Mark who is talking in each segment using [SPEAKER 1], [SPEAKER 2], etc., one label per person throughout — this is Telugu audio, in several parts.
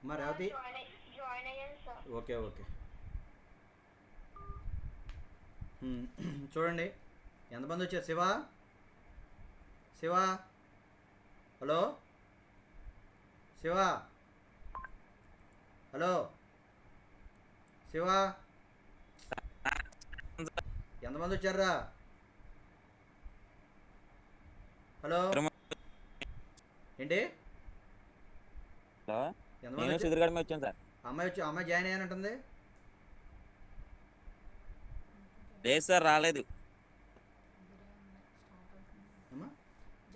[SPEAKER 1] మా రేవతి.
[SPEAKER 2] జాయిన్ అయ్యాను సార్.
[SPEAKER 1] Okay okay. చూడండి ఎంతమంది వచ్చారు. శివ, శివ, హలో, శివ, హలో, శివ, ఎంతమంది వచ్చారా? హలో, ఏంటి?
[SPEAKER 3] హలో,
[SPEAKER 1] ఎంతమంది
[SPEAKER 3] నేను
[SPEAKER 1] వచ్చారు?
[SPEAKER 3] సుధీర్గఢమే వచ్చాను సార్.
[SPEAKER 1] అమ్మాయి జాయిన్ అయ్యానంటుంది.
[SPEAKER 3] లేదు సార్, రాలేదు.
[SPEAKER 1] అమ్మా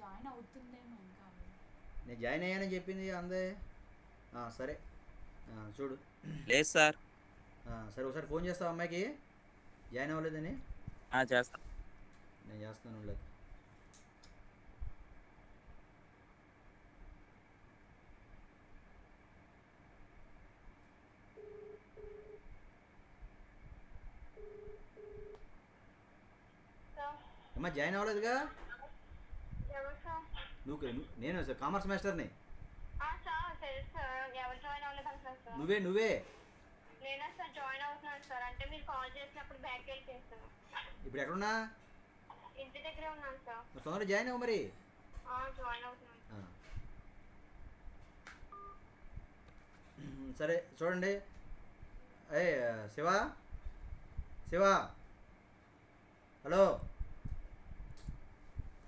[SPEAKER 4] జాయిన్ అవుతుందేమో ఇంకా.
[SPEAKER 1] నేను జాయిన్ అయ్యానని చెప్పింది అందే. సరే, చూడు.
[SPEAKER 3] లేదు సార్.
[SPEAKER 1] సరే ఒకసారి ఫోన్ చేస్తావు అమ్మాయికి జాయిన్ అవ్వలేదని.
[SPEAKER 3] చేస్తా.
[SPEAKER 1] నేను చేస్తున్నాను లేదు.
[SPEAKER 2] సార్
[SPEAKER 1] అమ్మా జాయిన్ అవ్వలేదుగా.
[SPEAKER 2] ఎవరు సార్?
[SPEAKER 1] నేను కామర్స్ మాస్టర్ని.
[SPEAKER 2] సార్ తెలుసు సార్. ఎవరు జాయిన్ అవ్వలేదు అంటున్నారు సార్?
[SPEAKER 1] నువ్వే.
[SPEAKER 2] నేనా సార్ జాయిన్ అవుతున్నాను సార్. అంటే మీరు కాల్ చేసినప్పుడు బ్యాక్ వెళ్ళి చేస్తాను.
[SPEAKER 1] ఇప్పుడు ఎక్కడున్నా?
[SPEAKER 2] ఇంటి దగ్గరే ఉన్నాను సార్.
[SPEAKER 1] మరి తొందరగా జాయిన్ అవ్వు మరి.
[SPEAKER 2] జాయిన్ అవుతున్నాను.
[SPEAKER 1] సరే చూడండి. ఏ శివ, శివ, హలో,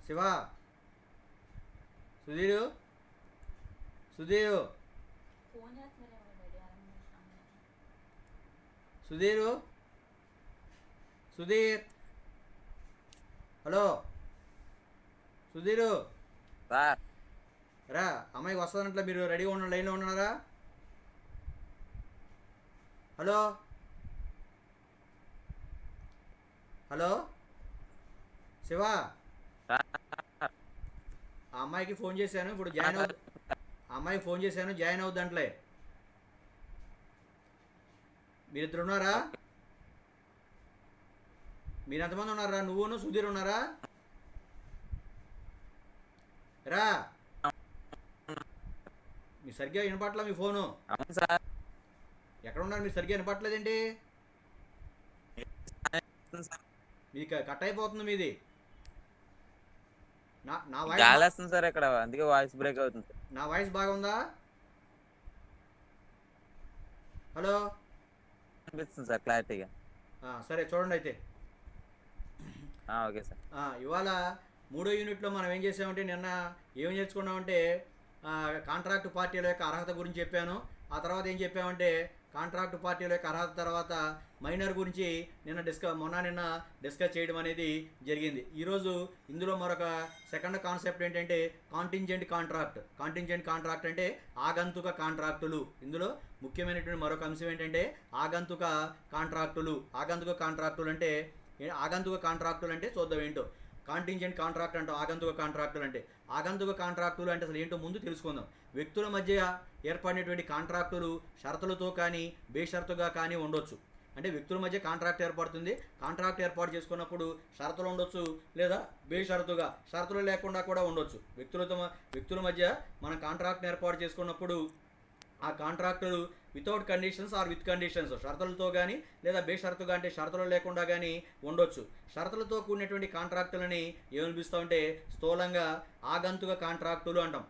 [SPEAKER 1] శివ, సుధీరు, సుధీరు,
[SPEAKER 4] ఫోన్ చేస్తున్నారేమో డాడీ అలా.
[SPEAKER 1] సుధీరు, సుధీర్, హలో, సుధీరు,
[SPEAKER 3] సార్,
[SPEAKER 1] రా. అమ్మాయికి వస్తుందంటే మీరు రెడీగా ఉండండి, లైన్లో ఉన్నారా? హలో, హలో, శివ, ఆ అమ్మాయికి ఫోన్ చేశాను. ఇప్పుడు జాయిన్ అవు. అమ్మాయికి ఫోన్ చేశాను, జాయిన్ అవుద్దంటలే. మీరిద్దరు ఉన్నారా? మీరు ఎంతమంది ఉన్నారా? నువ్వును సుధీర్ ఉన్నారా? రా. మీ సరిగ్గా వినపట్ల మీ ఫోను.
[SPEAKER 3] అవును సార్.
[SPEAKER 1] ఎక్కడ ఉన్నారు మీరు? సరిగ్గా వినపట్లేదేంటి?
[SPEAKER 3] సార్,
[SPEAKER 1] మీకు కట్ అయిపోతుంది మీది. నా
[SPEAKER 3] గాలి
[SPEAKER 1] వాయిస్
[SPEAKER 3] వస్తుంది సార్ ఇక్కడ, అందుకే వాయిస్ బ్రేక్ అవుతుంది సార్.
[SPEAKER 1] నా వాయిస్ బాగుందా? హలో,
[SPEAKER 3] అనిపిస్తుంది సార్ క్లారిటీగా.
[SPEAKER 1] సరే చూడండి అయితే.
[SPEAKER 3] Okay sir.
[SPEAKER 1] ఇవాళ 3వ యూనిట్లో మనం ఏం చేసామంటే, నిన్న ఏం నేర్చుకున్నామంటే కాంట్రాక్ట్ పార్టీల యొక్క అర్హత గురించి చెప్పాను. ఆ తర్వాత ఏం చెప్పామంటే, కాంట్రాక్ట్ పార్టీల యొక్క అర్హత తర్వాత మైనర్ గురించి నిన్న డిస్కస్ చేయడం అనేది జరిగింది. ఈరోజు ఇందులో మరొక సెకండ్ కాన్సెప్ట్ ఏంటంటే కాంటింజెంట్ కాంట్రాక్ట్. కాంటింజెంట్ కాంట్రాక్ట్ అంటే ఆగంతుక కాంట్రాక్టులు. ఇందులో ముఖ్యమైనటువంటి మరొక అంశం ఏంటంటే ఆగంతుక కాంట్రాక్టులు. ఆగంతుక కాంట్రాక్టులు అంటే చూద్దాం ఏంటో. కాంటింజెంట్ కాంట్రాక్ట్ అంటాం. ఆగంతుక కాంట్రాక్టులు అంటే అసలు ఏంటో ముందు తెలుసుకుందాం. వ్యక్తుల మధ్య ఏర్పడినటువంటి కాంట్రాక్టులు షరతులతో కానీ బేషరతుగా కానీ ఉండొచ్చు. అంటే వ్యక్తుల మధ్య కాంట్రాక్ట్ ఏర్పడుతుంది. కాంట్రాక్ట్ ఏర్పాటు చేసుకున్నప్పుడు షరతులు ఉండొచ్చు, లేదా బేషరతుగా షరతులు లేకుండా కూడా ఉండొచ్చు. వ్యక్తుల మధ్య మనం కాంట్రాక్ట్ని ఏర్పాటు చేసుకున్నప్పుడు ఆ కాంట్రాక్టులు without conditions or with conditions, షరతులతో కానీ లేదా బేషరతుగా అంటే షరతులు లేకుండా కానీ ఉండొచ్చు. షరతులతో కూడినటువంటి కాంట్రాక్టులని ఏమనిపిస్తామంటే స్థూలంగా ఆగంతుక కాంట్రాక్టులు అంటాం.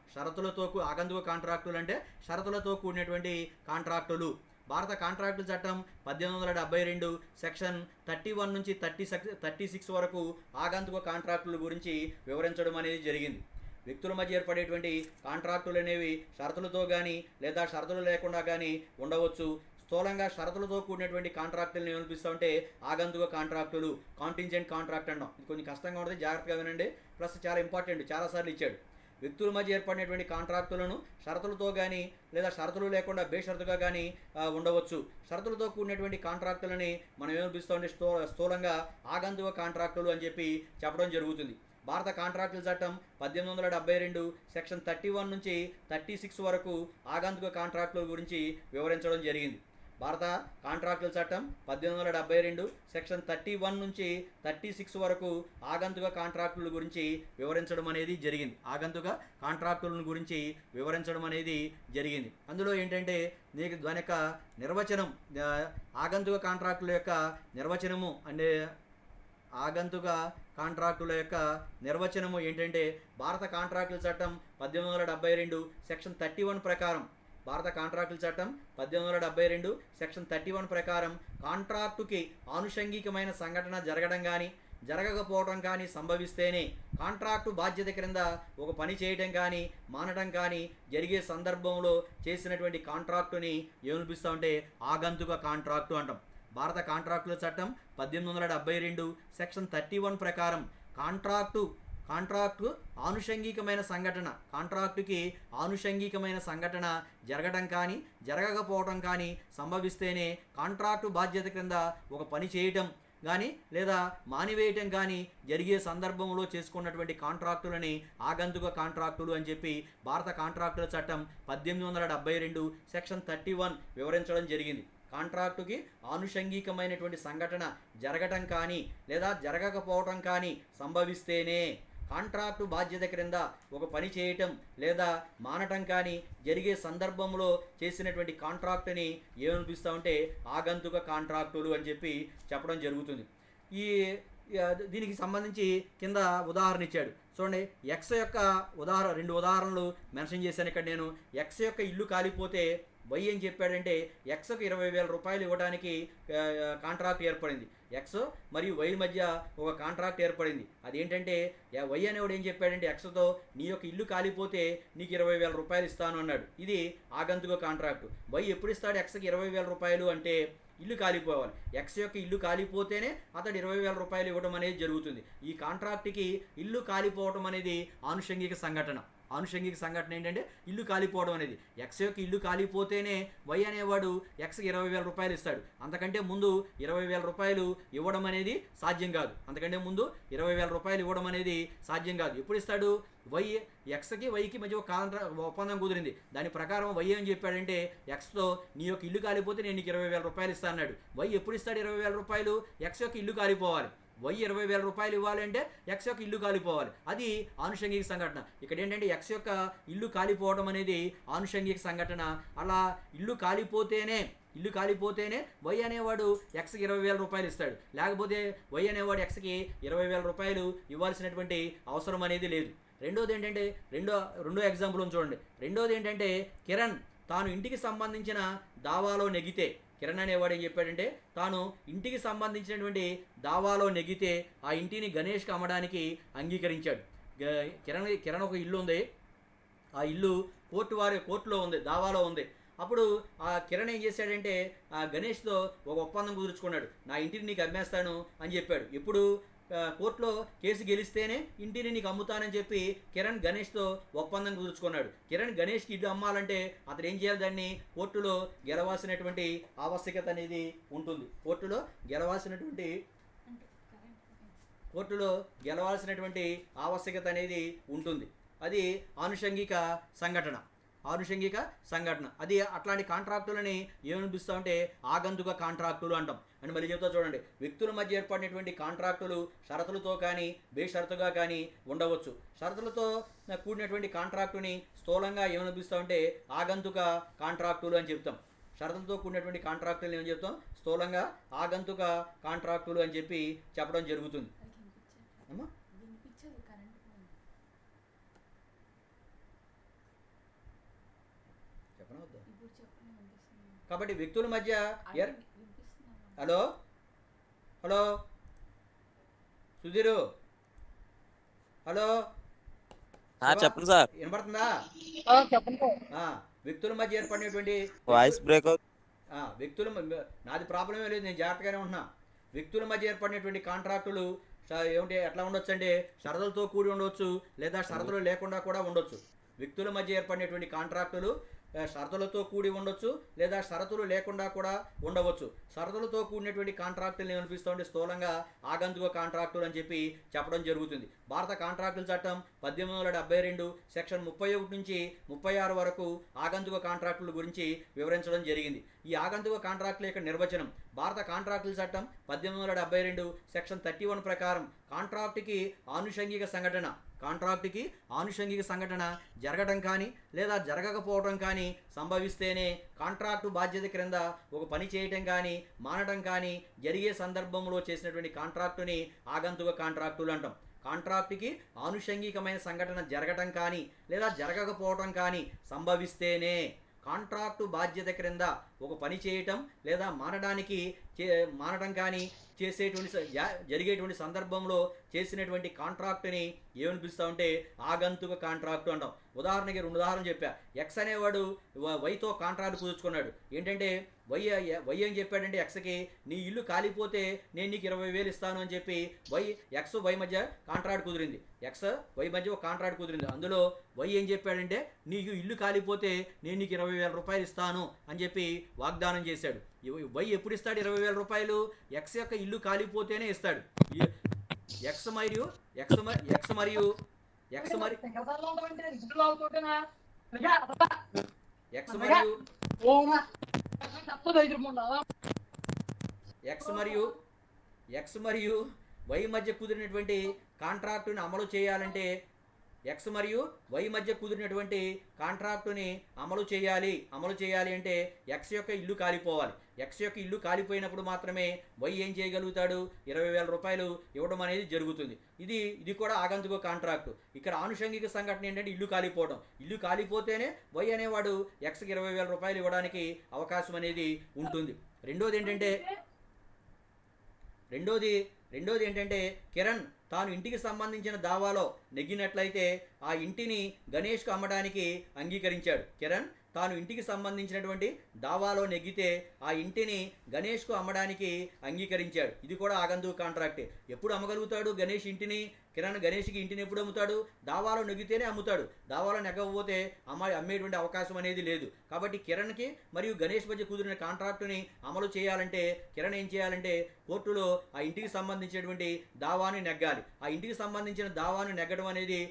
[SPEAKER 1] ఆగంతుక కాంట్రాక్టులు అంటే షరతులతో కూడినటువంటి కాంట్రాక్టులు. భారత కాంట్రాక్టు చట్టం 1872 సెక్షన్ 31 నుంచి 36 వరకు ఆగంతుక కాంట్రాక్టుల గురించి వివరించడం అనేది జరిగింది. వ్యక్తుల మధ్య ఏర్పడేటువంటి కాంట్రాక్టులు అనేవి షరతులతో కానీ లేదా షరతులు లేకుండా కానీ ఉండవచ్చు. స్థూలంగా షరతులతో కూడినటువంటి కాంట్రాక్టులను ఏమనిపిస్తామంటే ఆగంతుక కాంట్రాక్టులు, కాంటింజెంట్ కాంట్రాక్ట్ అన్నాం. ఇది కొంచెం కష్టంగా ఉంటుంది, జాగ్రత్తగా వినండి. ప్లస్ చాలా ఇంపార్టెంట్, చాలాసార్లు ఇచ్చాడు. వ్యక్తుల మధ్య ఏర్పడినటువంటి కాంట్రాక్టులను షరతులతో కానీ లేదా షరతులు లేకుండా బేషరతుగా కానీ ఉండవచ్చు. షరతులతో కూడినటువంటి కాంట్రాక్టులని మనం ఏమనిపిస్తామంటే స్థూలంగా ఆగంతుక కాంట్రాక్టులు అని చెప్పి చెప్పడం జరుగుతుంది. భారత కాంట్రాక్టుల చట్టం 1872 సెక్షన్ 31 నుంచి 36 వరకు ఆగంతుక కాంట్రాక్టుల గురించి వివరించడం జరిగింది. భారత కాంట్రాక్టుల చట్టం 1872 సెక్షన్ 31 నుంచి 36 వరకు ఆగంతుక కాంట్రాక్టుల గురించి వివరించడం అనేది జరిగింది. ఆగంతుక కాంట్రాక్టుల గురించి వివరించడం అనేది జరిగింది. అందులో ఏంటంటే నీకు దాని యొక్క నిర్వచనం, ఆగంతుక కాంట్రాక్టుల యొక్క నిర్వచనము అంటే ఆగంతుక కాంట్రాక్టుల యొక్క నిర్వచనము ఏంటంటే భారత కాంట్రాక్టుల చట్టం 1872 సెక్షన్ 31 ప్రకారం, భారత కాంట్రాక్టుల చట్టం 1872 సెక్షన్ 31 ప్రకారం కాంట్రాక్టుకి ఆనుషంగికమైన సంఘటన జరగడం కానీ జరగకపోవడం కానీ సంభవిస్తేనే కాంట్రాక్టు బాధ్యత క్రింద ఒక పని చేయడం కానీ మానడం కానీ జరిగే సందర్భంలో చేసినటువంటి కాంట్రాక్టుని ఏమనిపిస్తామంటే ఆగంతుక కాంట్రాక్టు అంటాం. భారత కాంట్రాక్టుల చట్టం 1872 సెక్షన్ 31 ప్రకారం కాంట్రాక్టు ఆనుషంగికమైన సంఘటన, కాంట్రాక్టుకి ఆనుషంగికమైన సంఘటన జరగడం కానీ జరగకపోవడం కానీ సంభవిస్తేనే కాంట్రాక్టు బాధ్యత క్రింద ఒక పని చేయటం కానీ లేదా మానివేయటం కానీ జరిగే సందర్భంలో చేసుకున్నటువంటి కాంట్రాక్టులని ఆగంతుక కాంట్రాక్టులు అని చెప్పి భారత కాంట్రాక్టుల చట్టం 1872 సెక్షన్ 31 వివరించడం జరిగింది. కాంట్రాక్టుకి ఆనుషంగికమైనటువంటి సంఘటన జరగటం కానీ లేదా జరగకపోవటం కానీ సంభవిస్తేనే కాంట్రాక్టు బాధ్యత క్రింద ఒక పని చేయటం లేదా మానటం కానీ జరిగే సందర్భంలో చేసినటువంటి కాంట్రాక్టుని ఏమనిపిస్తామంటే ఆగంతుక కాంట్రాక్టులు అని చెప్పి చెప్పడం జరుగుతుంది. దీనికి సంబంధించి కింద ఉదాహరణ ఇచ్చాడు చూడండి. ఎక్స్ యొక్క రెండు ఉదాహరణలు మెన్షన్ చేశాను ఇక్కడ నేను. ఎక్స్ యొక్క ఇల్లు కాలిపోతే వై ఏం చెప్పాడంటే ఎక్స్కి 20,000 రూపాయలు ఇవ్వడానికి కాంట్రాక్ట్ ఏర్పడింది. ఎక్స్ మరియు వై మధ్య ఒక కాంట్రాక్ట్ ఏర్పడింది. అదేంటంటే వై అనేవాడు ఏం చెప్పాడంటే ఎక్స్తో నీ యొక్క ఇల్లు కాలిపోతే నీకు 20,000 రూపాయలు ఇస్తాను అన్నాడు. ఇది ఆగంతుక కాంట్రాక్టు. వై ఎప్పుడు ఇస్తాడు ఎక్స్కి 20,000 రూపాయలు అంటే ఇల్లు కాలిపోవాలి. ఎక్స్ యొక్క ఇల్లు కాలిపోతేనే అతడు 20,000 రూపాయలు ఇవ్వడం అనేది జరుగుతుంది. ఈ కాంట్రాక్ట్కి ఇల్లు కాలిపోవడం అనేది ఆనుషంగిక సంఘటన. ఆనుషంగిక సంఘటన ఏంటంటే ఇల్లు కాలిపోవడం అనేది. ఎక్స్ యొక్క ఇల్లు కాలిపోతేనే వై అనేవాడు ఎక్స్కి 20,000 రూపాయలు ఇస్తాడు. అంతకంటే ముందు 20,000 రూపాయలు ఇవ్వడం అనేది సాధ్యం కాదు. అంతకంటే ముందు 20,000 రూపాయలు ఇవ్వడం అనేది సాధ్యం కాదు. ఎప్పుడు ఇస్తాడు? ఎక్స్కి వైకి మధ్య ఒక ఒప్పందం కుదిరింది. దాని ప్రకారం వై ఏం చెప్పాడంటే ఎక్స్తో నీ యొక్క ఇల్లు కాలిపోతే నేను నీకు 20,000 రూపాయలు ఇస్తాను అన్నాడు. వై ఎప్పుడు ఇస్తాడు 20,000 రూపాయలు? ఎక్స్ యొక్క ఇల్లు కాలిపోవాలి. వై 20,000 రూపాయలు ఇవ్వాలంటే ఎక్స్ యొక్క ఇల్లు కాలిపోవాలి. అది ఆనుషంగిక సంఘటన. ఇక్కడ ఏంటంటే ఎక్స్ యొక్క ఇల్లు కాలిపోవడం అనేది ఆనుషంగిక సంఘటన. అలా ఇల్లు కాలిపోతేనే వై అనేవాడు ఎక్స్కి 20,000 రూపాయలు ఇస్తాడు. లేకపోతే వై అనేవాడు ఎక్స్కి 20,000 రూపాయలు ఇవ్వాల్సినటువంటి అవసరం అనేది లేదు. రెండోది ఏంటంటే రెండో ఎగ్జాంపుల్ చూడండి. రెండోది ఏంటంటే కిరణ్ తాను ఇంటికి సంబంధించిన దావాలో నెగితే, కిరణ్ అనేవాడు ఏం చెప్పాడంటే తాను ఇంటికి సంబంధించినటువంటి దావాలో నెగితే ఆ ఇంటిని గణేష్కి అమ్మడానికి అంగీకరించాడు. కిరణ్ ఒక ఇల్లు ఉంది. ఆ ఇల్లు కోర్టులో ఉంది, దావాలో ఉంది. అప్పుడు ఆ కిరణ్ ఏం చేశాడంటే ఆ గణేష్తో ఒక ఒప్పందం కుదుర్చుకున్నాడు. నా ఇంటిని నీకు అమ్మేస్తాను అని చెప్పాడు. ఇప్పుడు కోర్టులో కేసు గెలిస్తేనే ఇంటిని నీకు అమ్ముతానని చెప్పి కిరణ్ గణేష్తో ఒప్పందం కుదుర్చుకున్నాడు. కిరణ్ గణేష్కి ఇల్లు అమ్మాలంటే అతను ఏం చేయాలి? దాన్ని కోర్టులో గెలవాల్సినటువంటి ఆవశ్యకత అనేది ఉంటుంది. కోర్టులో గెలవాల్సినటువంటి ఆవశ్యకత అనేది ఉంటుంది. అది ఆనుషంగిక సంఘటన. అది అట్లాంటి కాంట్రాక్టులని ఏమనిపిస్తామంటే ఆగంతుక కాంట్రాక్టులు అంటాం. అని మళ్ళీ చెప్తా చూడండి. వ్యక్తుల మధ్య ఏర్పడినటువంటి కాంట్రాక్టులు షరతులతో కానీ బేషరతుగా కానీ ఉండవచ్చు. షరతులతో కూడినటువంటి కాంట్రాక్టుని స్థూలంగా ఏమనిపిస్తామంటే ఆగంతుక కాంట్రాక్టులు అని చెప్తాం. షరతులతో కూడినటువంటి కాంట్రాక్టులు ఏమని చెప్తాం? స్థూలంగా ఆగంతుక కాంట్రాక్టులు అని చెప్పి చెప్పడం జరుగుతుంది. అమ్మా కాబట్టి వ్యక్తుల మధ్య హలో సుధీరు, హలో
[SPEAKER 3] చెప్పండి సార్.
[SPEAKER 1] వినపడుతుందా? వ్యక్తుల మధ్య ఏర్పడినటువంటి
[SPEAKER 3] వాయిస్ బ్రేక్
[SPEAKER 1] నాది ప్రాబ్లమే లేదు, నేను జాగ్రత్తగానే ఉంటున్నా. వ్యక్తుల మధ్య ఏర్పడినటువంటి కాంట్రాక్టులు ఏమిటి ఎట్లా ఉండొచ్చు అంటే షరతులతో కూడి ఉండవచ్చు లేదా షరతులు లేకుండా కూడా ఉండొచ్చు. వ్యక్తుల మధ్య ఏర్పడినటువంటి కాంట్రాక్టులు షరతులతో కూడి ఉండొచ్చు, లేదా షరతులు లేకుండా కూడా ఉండవచ్చు. షరతులతో కూడినటువంటి కాంట్రాక్టులు ఏమనిపిస్తూ ఉంటే స్థూలంగా ఆగంతుక కాంట్రాక్టులు అని చెప్పి చెప్పడం జరుగుతుంది. భారత కాంట్రాక్టుల చట్టం 1872 సెక్షన్ 31 నుంచి 36 వరకు ఆగంతుక కాంట్రాక్టుల గురించి వివరించడం జరిగింది. ఈ ఆగంతుక కాంట్రాక్టుల యొక్క నిర్వచనం భారత కాంట్రాక్టుల చట్టం 1872 సెక్షన్ 31 ప్రకారం కాంట్రాక్టుకి ఆనుషంగిక సంఘటన జరగడం కానీ లేదా జరగకపోవడం కానీ సంభవిస్తేనే కాంట్రాక్టు బాధ్యత క్రింద ఒక పని చేయటం కానీ మానడం కానీ జరిగే సందర్భంలో చేసినటువంటి కాంట్రాక్టుని ఆగంతుక కాంట్రాక్టులు అంటాం. కాంట్రాక్టుకి ఆనుషంగికమైన సంఘటన జరగటం కానీ లేదా జరగకపోవటం కానీ సంభవిస్తేనే కాంట్రాక్టు బాధ్యత క్రింద ఒక పని చేయటం లేదా మానడం కానీ జరిగేటువంటి సందర్భంలో చేసినటువంటి కాంట్రాక్టుని ఏమని పిలుస్తా ఉంటే ఆగంతుక కాంట్రాక్టు అంటాం. ఉదాహరణకి 2 ఉదాహరణలు చెప్పా. ఎక్స్ అనేవాడు వైతో కాంట్రాక్ట్ కుదుర్చుకున్నాడు. ఏంటంటే వై ఏం చెప్పాడంటే ఎక్స్కి, నీ ఇల్లు కాలిపోతే నేను నీకు 20,000 ఇస్తాను అని చెప్పి ఎక్స్ వై మధ్య కాంట్రాక్ట్ కుదిరింది. ఎక్స్ వై మధ్య ఒక కాంట్రాక్ట్ కుదిరింది. అందులో వై ఏం చెప్పాడంటే నీకు ఇల్లు కాలిపోతే నేను నీకు 20,000 రూపాయలు ఇస్తాను అని చెప్పి వాగ్దానం చేశాడు. వై ఎప్పుడు ఇస్తాడు 20,000 రూపాయలు? ఎక్స్ యొక్క ఇల్లు కాలిపోతేనే ఇస్తాడు. ఎక్స్ మరియు వై మధ్య కుదిరినటువంటి కాంట్రాక్టుని అమలు చేయాలంటే ఎక్స్ మరియు వై మధ్య కుదిరినటువంటి కాంట్రాక్టుని అమలు చేయాలి అంటే ఎక్స్ యొక్క ఇల్లు కాలిపోవాలి. ఎక్స్ యొక్క ఇల్లు కాలిపోయినప్పుడు మాత్రమే వై ఏం చేయగలుగుతాడు? 20,000 రూపాయలు ఇవ్వడం అనేది జరుగుతుంది. ఇది కూడా ఆగంతుక కాంట్రాక్టు. ఇక్కడ ఆనుషంగిక సంఘటన ఏంటంటే ఇల్లు కాలిపోవడం. ఇల్లు కాలిపోతేనే వై అనేవాడు ఎక్స్కి 20,000 రూపాయలు ఇవ్వడానికి అవకాశం అనేది ఉంటుంది. రెండోది ఏంటంటే కిరణ్ తాను ఇంటికి సంబంధించిన దావాలో నెగ్గినట్లయితే ఆ ఇంటిని గణేష్కు అమ్మడానికి అంగీకరించాడు. కిరణ్ తాను ఇంటికి సంబంధించినటువంటి దావాలో నెగ్గితే ఆ ఇంటిని గణేష్కు అమ్మడానికి అంగీకరించాడు. ఇది కూడా ఆగంతుక కాంట్రాక్టే. ఎప్పుడు అమ్మగలుగుతాడు గణేష్ ఇంటిని? కిరణ్ గణేష్కి ఇంటిని ఎప్పుడు అమ్ముతాడు? దావాలో నెగ్గితేనే అమ్ముతాడు. దావాలో నెగ్గకపోతే అమ్మేటువంటి అవకాశం అనేది లేదు. కాబట్టి కిరణ్కి మరియు గణేష్ మధ్య కుదిరిన కాంట్రాక్టుని అమలు చేయాలంటే కిరణ్ ఏం చేయాలంటే కోర్టులో ఆ ఇంటికి సంబంధించినటువంటి దావాని నెగ్గాలి. ఆ ఇంటికి సంబంధించిన దావాను నెగ్గడం అనేది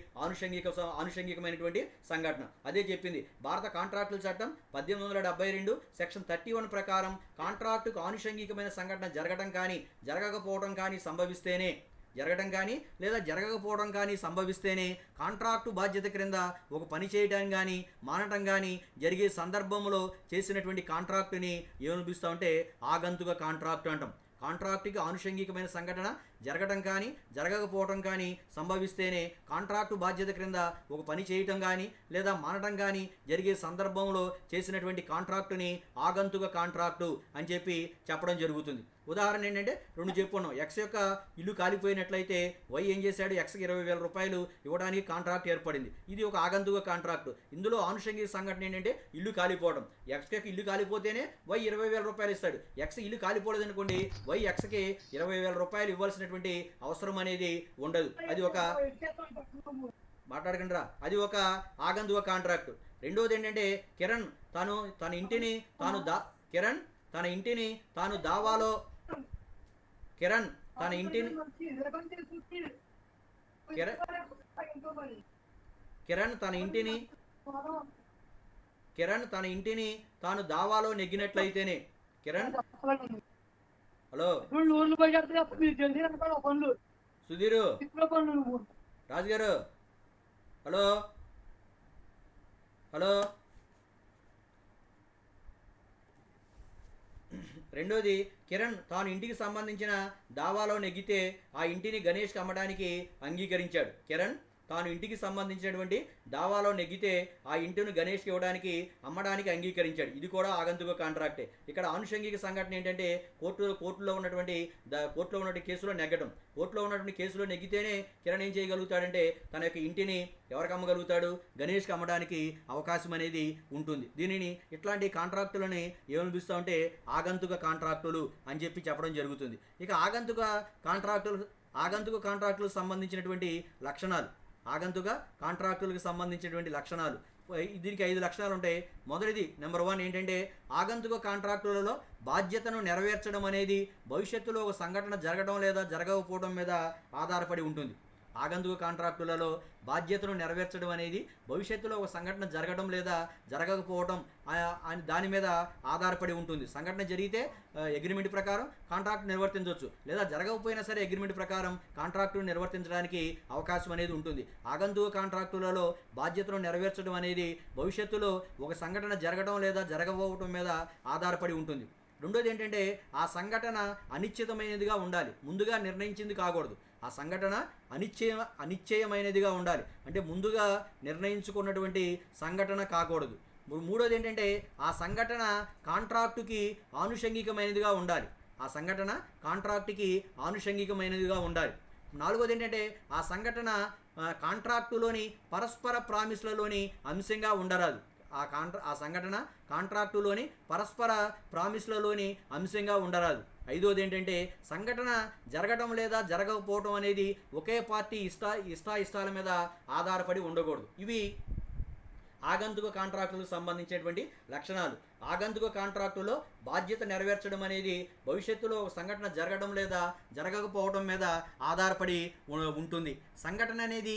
[SPEAKER 1] ఆనుషంగికమైనటువంటి సంఘటన. అదే చెప్పింది భారత కాంట్రాక్టుల చట్టం 1872 సెక్షన్ 31 ప్రకారం కాంట్రాక్టుకు ఆనుషంగికమైన సంఘటన జరగడం కానీ జరగకపోవడం కానీ సంభవిస్తేనే కాంట్రాక్టు బాధ్యత క్రింద ఒక పని చేయడం కానీ మానటం కానీ జరిగే సందర్భంలో చేసినటువంటి కాంట్రాక్టుని ఏమని పిలుస్తామంటే ఆగంతుక కాంట్రాక్టు అంటాం. కాంట్రాక్టుకి ఆనుషంగికమైన సంఘటన జరగడం కానీ జరగకపోవడం కానీ సంభవిస్తేనే కాంట్రాక్టు బాధ్యత క్రింద ఒక పని చేయటం కానీ లేదా మానటం కానీ జరిగే సందర్భంలో చేసినటువంటి కాంట్రాక్టుని ఆగంతుక కాంట్రాక్టు అని చెప్పి చెప్పడం జరుగుతుంది. ఉదాహరణ ఏంటంటే 2 చెప్పుకున్నాం. ఎక్స్ యొక్క ఇల్లు కాలిపోయినట్లయితే వై ఏం చేశాడు? ఎక్స్కి 20,000 రూపాయలు ఇవ్వడానికి కాంట్రాక్ట్ ఏర్పడింది. ఇది ఒక ఆగంతుక కాంట్రాక్టు. ఇందులో ఆనుషంగిక సంఘటన ఏంటంటే ఇల్లు కాలిపోవడం. ఎక్స్ యొక్క ఇల్లు కాలిపోతేనే వై 20,000 రూపాయలు ఇస్తాడు. ఎక్స్ ఇల్లు కాలిపోలేదు అనుకోండి, వై ఎక్స్కి 20,000 రూపాయలు ఇవ్వాల్సినటువంటి అవసరం అనేది ఉండదు. అది ఒక ఆగంతుక కాంట్రాక్టు. రెండోది ఏంటంటే కిరణ్ తన ఇంటిని దావాలో కిరణ్ తన ఇంటిని తాను దావాలో నెగ్గినట్లయితేనే హలో సుధీరు రాజు గారు హలో రెండోది కిరణ్ తాను ఇంటికి సంబంధించిన దావాలో నెగ్గితే ఆ ఇంటిని గణేష్కి అమ్మడానికి అంగీకరించాడు. కిరణ్ తాను ఇంటికి సంబంధించినటువంటి దావాలో నెగ్గితే ఆ ఇంటిని గణేష్కి అమ్మడానికి అంగీకరించాడు. ఇది కూడా ఆగంతుక కాంట్రాక్టే. ఇక్కడ ఆనుషంగిక సంఘటన ఏంటంటే కోర్టులో ఉన్నటువంటి కేసులో నెగ్గడం. కోర్టులో ఉన్నటువంటి కేసులో నెగ్గితేనే కిరణ్ ఏం చేయగలుగుతాడంటే తన యొక్క ఇంటిని ఎవరికి అమ్మగలుగుతాడు? గణేష్కి అమ్మడానికి అవకాశం అనేది ఉంటుంది. దీనిని ఇట్లాంటి కాంట్రాక్టులని ఏమని పిలుస్తామంటే ఆగంతుక కాంట్రాక్టులు అని చెప్పి చెప్పడం జరుగుతుంది. ఇక ఆగంతుక కాంట్రాక్టులకు సంబంధించినటువంటి లక్షణాలు దీనికి 5 లక్షణాలు ఉంటాయి. మొదటిది నెంబర్ 1 ఏంటంటే ఆగంతుక కాంట్రాక్టులలో బాధ్యతను నెరవేర్చడం అనేది భవిష్యత్తులో ఒక సంఘటన జరగడం లేదా జరగకపోవడం మీద ఆధారపడి ఉంటుంది. ఆగంతుక కాంట్రాక్టులలో బాధ్యతను నెరవేర్చడం అనేది భవిష్యత్తులో ఒక సంఘటన జరగడం లేదా జరగకపోవడం దాని మీద ఆధారపడి ఉంటుంది. సంఘటన జరిగితే అగ్రిమెంట్ ప్రకారం కాంట్రాక్ట్ నిర్వర్తించవచ్చు, లేదా జరగకపోయినా సరే అగ్రిమెంట్ ప్రకారం కాంట్రాక్టును నిర్వర్తించడానికి అవకాశం అనేది ఉంటుంది. ఆగంతుక కాంట్రాక్టులలో బాధ్యతను నెరవేర్చడం అనేది భవిష్యత్తులో ఒక సంఘటన జరగడం లేదా జరగకపోవడం మీద ఆధారపడి ఉంటుంది. రెండోది ఏంటంటే ఆ సంఘటన అనిశ్చితమైనదిగా ఉండాలి, ముందుగా నిర్ణయించింది కాకూడదు. ఆ సంఘటన అనిశ్చయమైనదిగా ఉండాలి, అంటే ముందుగా నిర్ణయించుకున్నటువంటి సంఘటన కాకూడదు. మూడోది ఏంటంటే ఆ సంఘటన కాంట్రాక్టుకి ఆనుషంగికమైనదిగా ఉండాలి, ఆ సంఘటన కాంట్రాక్టుకి ఆనుషంగికమైనదిగా ఉండాలి. నాలుగోది ఏంటంటే ఆ సంఘటన కాంట్రాక్టులోని పరస్పర ప్రామిస్లలోని అంశంగా ఉండరాదు. ఆ సంఘటన కాంట్రాక్టులోని పరస్పర ప్రామిస్లలోని అంశంగా ఉండరాదు. ఐదోది ఏంటంటే సంఘటన జరగడం లేదా జరగకపోవడం అనేది ఒకే పార్టీ ఇష్టాల మీద ఆధారపడి ఉండకూడదు. ఇవి ఆగంతుక కాంట్రాక్టులకు సంబంధించినటువంటి లక్షణాలు. ఆగంతుక కాంట్రాక్టులో బాధ్యత నెరవేర్చడం అనేది భవిష్యత్తులో సంఘటన జరగడం లేదా జరగకపోవడం మీద ఆధారపడి ఉంటుంది. సంఘటన అనేది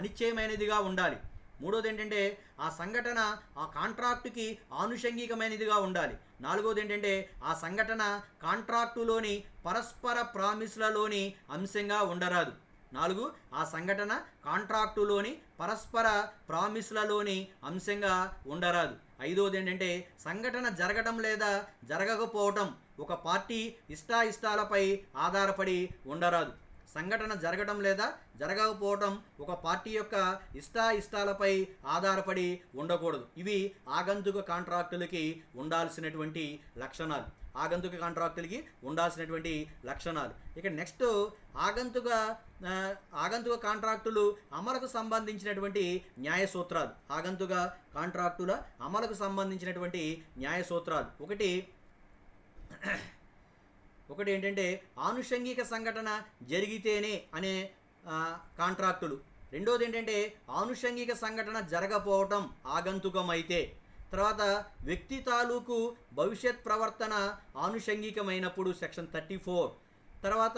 [SPEAKER 1] అనిశ్చయమైనదిగా ఉండాలి. మూడోది ఏంటంటే ఆ సంఘటన ఆ కాంట్రాక్టుకి ఆనుషంగికమైనదిగా ఉండాలి. నాలుగోది ఏంటంటే ఆ సంఘటన కాంట్రాక్టులోని పరస్పర ప్రామిస్లలోని అంశంగా ఉండరాదు. 4 ఆ సంఘటన కాంట్రాక్టులోని పరస్పర ప్రామిస్లలోని అంశంగా ఉండరాదు. ఐదోది ఏంటంటే సంఘటన జరగడం లేదా జరగకపోవటం ఒక పార్టీ ఇష్టాలపై ఆధారపడి ఉండరాదు. సంఘటన జరగడం లేదా జరగకపోవటం ఒక పార్టీ యొక్క ఇష్టాలపై ఆధారపడి ఉండకూడదు. ఇవి ఆగంతుక కాంట్రాక్టులకి ఉండాల్సినటువంటి లక్షణాలు. ఆగంతుక కాంట్రాక్టులకి ఉండాల్సినటువంటి లక్షణాలు. ఇక నెక్స్ట్ ఆగంతుక కాంట్రాక్టులు అమలుకు సంబంధించినటువంటి న్యాయ సూత్రాలు. ఆగంతుక కాంట్రాక్టుల అమలుకు సంబంధించినటువంటి న్యాయ సూత్రాలు. ఒకటి ఏంటంటే ఆనుషంగిక సంఘటన జరిగితేనే అనే కాంట్రాక్టులు. రెండోది ఏంటంటే ఆనుషంగిక సంఘటన జరగపోవటం ఆగంతుకమైతే. తర్వాత వ్యక్తి తాలూకు భవిష్యత్ ప్రవర్తన ఆనుషంగికమైనప్పుడు సెక్షన్ 34. తర్వాత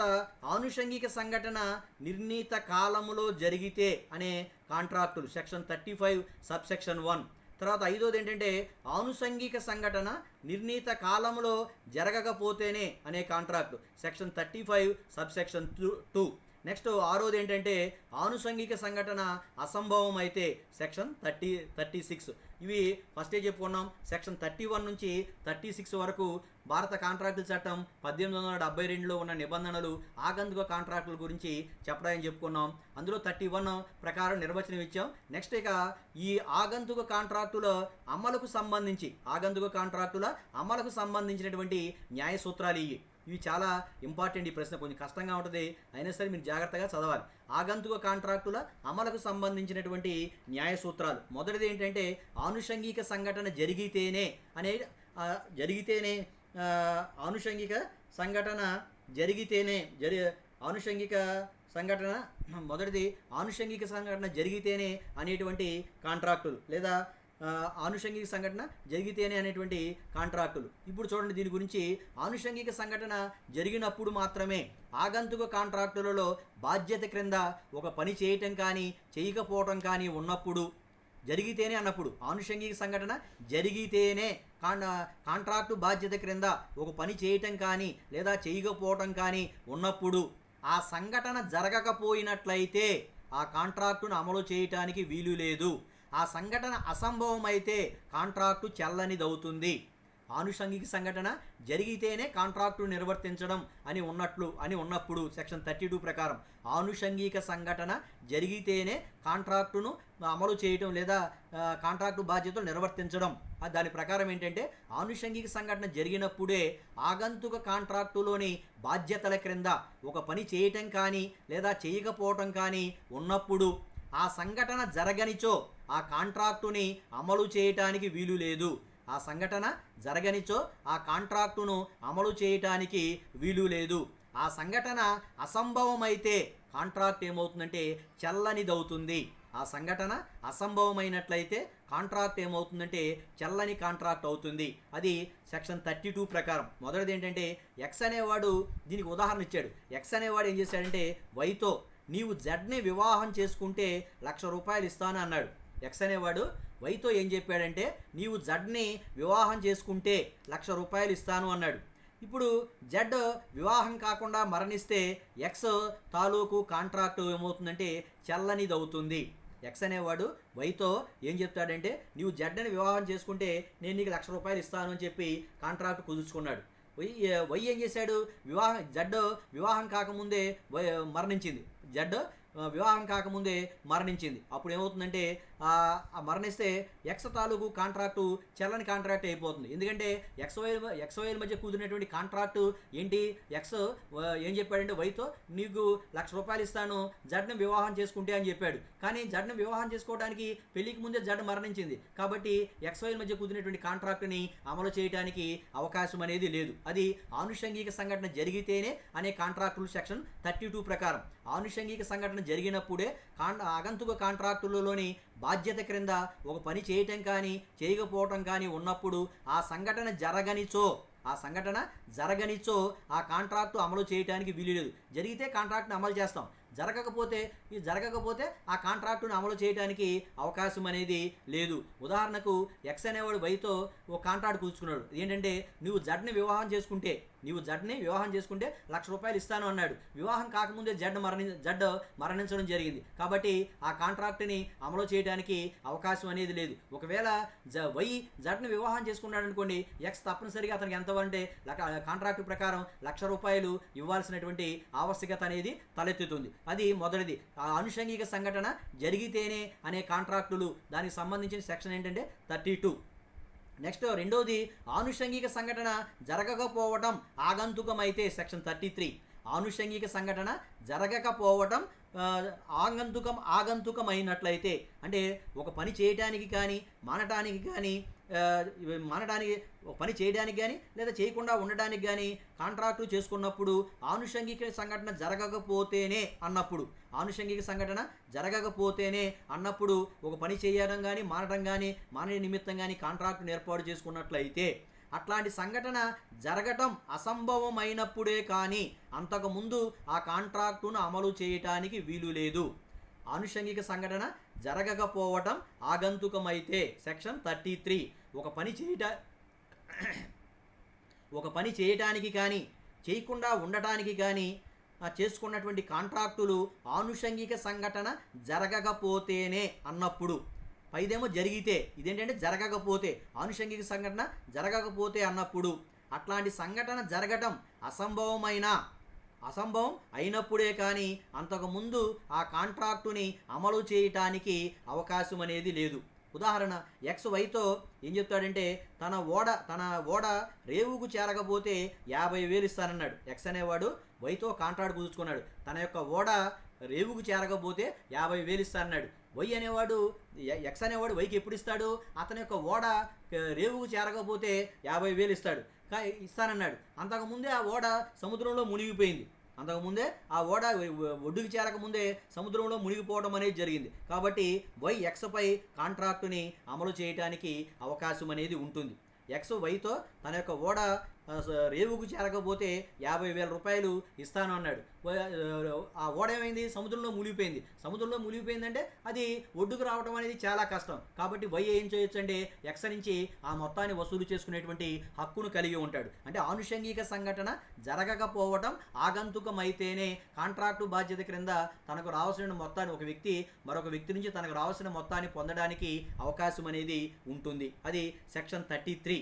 [SPEAKER 1] ఆనుషంగిక సంఘటన నిర్ణీత కాలములో జరిగితే అనే కాంట్రాక్టులు సెక్షన్ 35 సబ్సెక్షన్ 1. తర్వాత ఐదోది ఏంటంటే ఆనుషంగిక సంఘటన నిర్ణీత కాలంలో జరగకపోతేనే అనే కాంట్రాక్ట్ సెక్షన్ 35 సబ్సెక్షన్ 2. నెక్స్ట్ ఆరోది ఏంటంటే ఆనుషంగిక సంఘటన అసంభవం అయితే సెక్షన్ 36. ఇవి ఫస్టే చెప్పుకున్నాం. సెక్షన్ 31 నుంచి 36 వరకు భారత కాంట్రాక్టుల చట్టం 1872లో ఉన్న నిబంధనలు ఆగంతుక కాంట్రాక్టుల గురించి చెప్పడానికి చెప్పుకున్నాం. అందులో 31 ప్రకారం నిర్వచనం ఇచ్చాం. నెక్స్ట్ ఇక ఈ ఆగంతుక కాంట్రాక్టుల అమలుకు సంబంధించినటువంటి న్యాయ సూత్రాలు ఇవి చాలా ఇంపార్టెంట్. ఈ ప్రశ్న కొంచెం కష్టంగా ఉంటుంది, అయినా సరే మీరు జాగ్రత్తగా చదవాలి. ఆగంతుక కాంట్రాక్టుల అమలుకు సంబంధించినటువంటి న్యాయ సూత్రాలు. మొదటిది ఏంటంటే ఆనుషంగిక సంఘటన జరిగితేనే ఆనుషంగిక సంఘటన జరిగితేనే అనేటువంటి కాంట్రాక్టులు, లేదా ఆనుషంగిక సంఘటన జరిగితేనే అనేటువంటి కాంట్రాక్టులు. ఇప్పుడు చూడండి, దీని గురించి ఆనుషంగిక సంఘటన జరిగినప్పుడు మాత్రమే ఆగంతుక కాంట్రాక్టులలో బాధ్యత క్రింద ఒక పని చేయటం కానీ చేయకపోవటం కానీ ఉన్నప్పుడు జరిగితేనే అన్నప్పుడు ఆనుషంగిక సంఘటన జరిగితేనే కాంట్రాక్టు బాధ్యత క్రింద ఒక పని చేయటం కానీ లేదా చేయకపోవటం కానీ ఉన్నప్పుడు ఆ సంఘటన జరగకపోయినట్లయితే ఆ కాంట్రాక్టును అమలు చేయటానికి వీలు లేదు. ఆ సంఘటన అసంభవం అయితే కాంట్రాక్టు చెల్లనిదవుతుంది. ఆనుషంగిక సంఘటన జరిగితేనే కాంట్రాక్టు నిర్వర్తించడం అని ఉన్నప్పుడు సెక్షన్ 32 ప్రకారం ఆనుషంగిక సంఘటన జరిగితేనే కాంట్రాక్టును అమలు చేయటం లేదా కాంట్రాక్టు బాధ్యతలు నిర్వర్తించడం. దాని ప్రకారం ఏంటంటే ఆనుషంగిక సంఘటన జరిగినప్పుడే ఆగంతుక కాంట్రాక్టులోని బాధ్యతల క్రింద ఒక పని చేయటం కానీ లేదా చేయకపోవటం కానీ ఉన్నప్పుడు ఆ సంఘటన జరగనిచో ఆ కాంట్రాక్టుని అమలు చేయటానికి వీలు లేదు. ఆ సంఘటన జరగనిచో ఆ కాంట్రాక్టును అమలు చేయటానికి వీలు లేదు. ఆ సంఘటన అసంభవం అయితే కాంట్రాక్ట్ ఏమవుతుందంటే చెల్లనిదవుతుంది. ఆ సంఘటన అసంభవమైనట్లయితే కాంట్రాక్ట్ ఏమవుతుందంటే చెల్లని కాంట్రాక్ట్ అవుతుంది. అది సెక్షన్ 32 ప్రకారం. మొదటిది ఏంటంటే ఎక్స్ అనేవాడు దీనికి ఉదాహరణ ఇచ్చాడు. ఎక్స్ అనేవాడు ఏం చేశాడంటే వైతో నీవు జడ్ని వివాహం చేసుకుంటే ₹1,00,000 ఇస్తాను అన్నాడు. ఎక్స్ అనేవాడు వైతో ఏం చెప్పాడంటే నీవు జడ్ని వివాహం చేసుకుంటే ₹1,00,000 ఇస్తాను అన్నాడు. ఇప్పుడు జడ్ వివాహం కాకుండా మరణిస్తే ఎక్స్ తాలూకు కాంట్రాక్టు ఏమవుతుందంటే చెల్లనిది అవుతుంది. ఎక్స్ అనేవాడు వైతో ఏం చెప్తాడంటే నీవు జడ్ని వివాహం చేసుకుంటే నేను నీకు ₹1,00,000 ఇస్తాను అని చెప్పి కాంట్రాక్ట్ కుదుర్చుకున్నాడు. వై ఏం చేశాడు, జడ్ వివాహం కాకముందే మరణించింది. జడ్ వివాహం కాకముందే మరణించింది. అప్పుడు ఏమవుతుందంటే మరణిస్తే ఎక్స్ తాలూకు కాంట్రాక్టు చెల్లని కాంట్రాక్ట్ అయిపోతుంది. ఎందుకంటే ఎక్స్వైల మధ్య కుదిరినటువంటి కాంట్రాక్టు ఏంటి, ఎక్స్ ఏం చెప్పాడంటే వైతో నీకు ₹1,00,000 ఇస్తాను జడ్ని వివాహం చేసుకుంటే అని చెప్పాడు. కానీ జడ్ని వివాహం చేసుకోవడానికి పెళ్లికి ముందే జడ్ మరణించింది. కాబట్టి ఎక్స్వైల మధ్య కుదిరినటువంటి కాంట్రాక్టుని అమలు చేయడానికి అవకాశం అనేది లేదు. అది ఆనుషంగిక సంఘటన జరిగితేనే అనే కాంట్రాక్టులు సెక్షన్ 32 ప్రకారం. ఆనుషంగిక సంఘటన జరిగినప్పుడే ఆగంతుక కాంట్రాక్టులలోని బాధ్యత క్రింద ఒక పని చేయటం కానీ చేయకపోవటం కానీ ఉన్నప్పుడు ఆ సంఘటన జరగనిచో ఆ కాంట్రాక్టు అమలు చేయడానికి వీలు లేదు. జరిగితే కాంట్రాక్ట్ని అమలు చేస్తాం, జరగకపోతే ఆ కాంట్రాక్టును అమలు చేయడానికి అవకాశం అనేది లేదు. ఉదాహరణకు ఎక్స్ అనేవాడు వైతో ఒక కాంట్రాక్ట్ కూర్చుకున్నాడు. ఏంటంటే నువ్వు జడ్ని వివాహం చేసుకుంటే ₹1,00,000 ఇస్తాను అన్నాడు. వివాహం కాకముందే జడ్ మరణించడం జరిగింది. కాబట్టి ఆ కాంట్రాక్ట్ని అమలు చేయడానికి అవకాశం అనేది లేదు. ఒకవేళ వై జడ్ని వివాహం చేసుకున్నాడు అనుకోండి, ఎక్స్ తప్పనిసరిగా అతనికి ఎంత అంటే కాంట్రాక్ట్ ప్రకారం ₹1,00,000 ఇవ్వాల్సినటువంటి ఆవశ్యకత అనేది తలెత్తుతుంది. అది మొదటిది. ఆ ఆనుషంగిక సంఘటన జరిగితేనే అనే కాంట్రాక్టులు, దానికి సంబంధించిన సెక్షన్ ఏంటంటే 32. నెక్స్ట్ రెండోది ఆనుషంగిక సంఘటన జరగకపోవటం ఆగంతుకమైతే సెక్షన్ 33. ఆనుషంగిక సంఘటన జరగకపోవటం ఆగంతుకమైనట్లయితే అంటే ఒక పని చేయడానికి కానీ మానటానికి కానీ పని చేయడానికి కానీ లేదా చేయకుండా ఉండడానికి కానీ కాంట్రాక్టు చేసుకున్నప్పుడు ఆనుషంగిక సంఘటన జరగకపోతేనే అన్నప్పుడు ఒక పని చేయడం కానీ మానటం కానీ మానవ నిమిత్తం కానీ కాంట్రాక్టును ఏర్పాటు చేసుకున్నట్లయితే అట్లాంటి సంఘటన జరగటం అసంభవమైనప్పుడే కానీ అంతకుముందు ఆ కాంట్రాక్టును అమలు చేయటానికి వీలు లేదు. ఆనుషంగిక సంఘటన జరగకపోవటం ఆగంతుకమైతే సెక్షన్ 33. ఒక పని చేయటానికి కానీ చేయకుండా ఉండటానికి కానీ చేసుకున్నటువంటి కాంట్రాక్టులు ఆనుషంగిక సంఘటన జరగకపోతేనే అన్నప్పుడు. పైదేమో జరిగితే, ఇదేంటంటే జరగకపోతే, ఆనుషంగిక సంఘటన జరగకపోతే అన్నప్పుడు. అట్లాంటి సంఘటన జరగటం అసంభవం అయినప్పుడే కానీ అంతకుముందు ఆ కాంట్రాక్టుని అమలు చేయటానికి అవకాశం అనేది లేదు. ఉదాహరణ, ఎక్స్ వైతో ఏం చెప్తాడంటే తన ఓడ రేవుకు చేరకపోతే 50,000 ఇస్తానన్నాడు. ఎక్స్ అనేవాడు వైతో కాంట్రాక్ట్ కుదుర్చుకున్నాడు. తన యొక్క ఓడ రేవుకు చేరకపోతే 50,000 ఇస్తానన్నాడు. ఎక్స్ అనేవాడు వైకి ఎప్పుడు ఇస్తాడు, అతని యొక్క ఓడ రేవుకు చేరకపోతే 50,000 ఇస్తానన్నాడు. అంతకుముందే ఆ ఓడ సముద్రంలో మునిగిపోయింది. ఆ ఓడ ఒడ్డుకు చేరకముందే సముద్రంలో మునిగిపోవడం అనేది జరిగింది. కాబట్టి వై ఎక్స్పై కాంట్రాక్టుని అమలు చేయడానికి అవకాశం అనేది ఉంటుంది. ఎక్స్ వైతో తన యొక్క ఓడ రేవుకు చేరకపోతే 50,000 ఇస్తాను అన్నాడు. ఆ ఓడ ఏమైంది, సముద్రంలో మునిగిపోయిందంటే అది ఒడ్డుకు రావడం అనేది చాలా కష్టం. కాబట్టి వై ఏం చేయొచ్చు అంటే ఎక్స్ నుంచి ఆ మొత్తాన్ని వసూలు చేసుకునేటువంటి హక్కును కలిగి ఉంటాడు. అంటే ఆనుషంగిక సంఘటన జరగకపోవటం ఆగంతుకమైతేనే కాంట్రాక్టు బాధ్యత క్రింద తనకు రావాల్సిన మొత్తాన్ని మరొక వ్యక్తి నుంచి తనకు రావాల్సిన మొత్తాన్ని పొందడానికి అవకాశం అనేది ఉంటుంది. అది సెక్షన్ 33.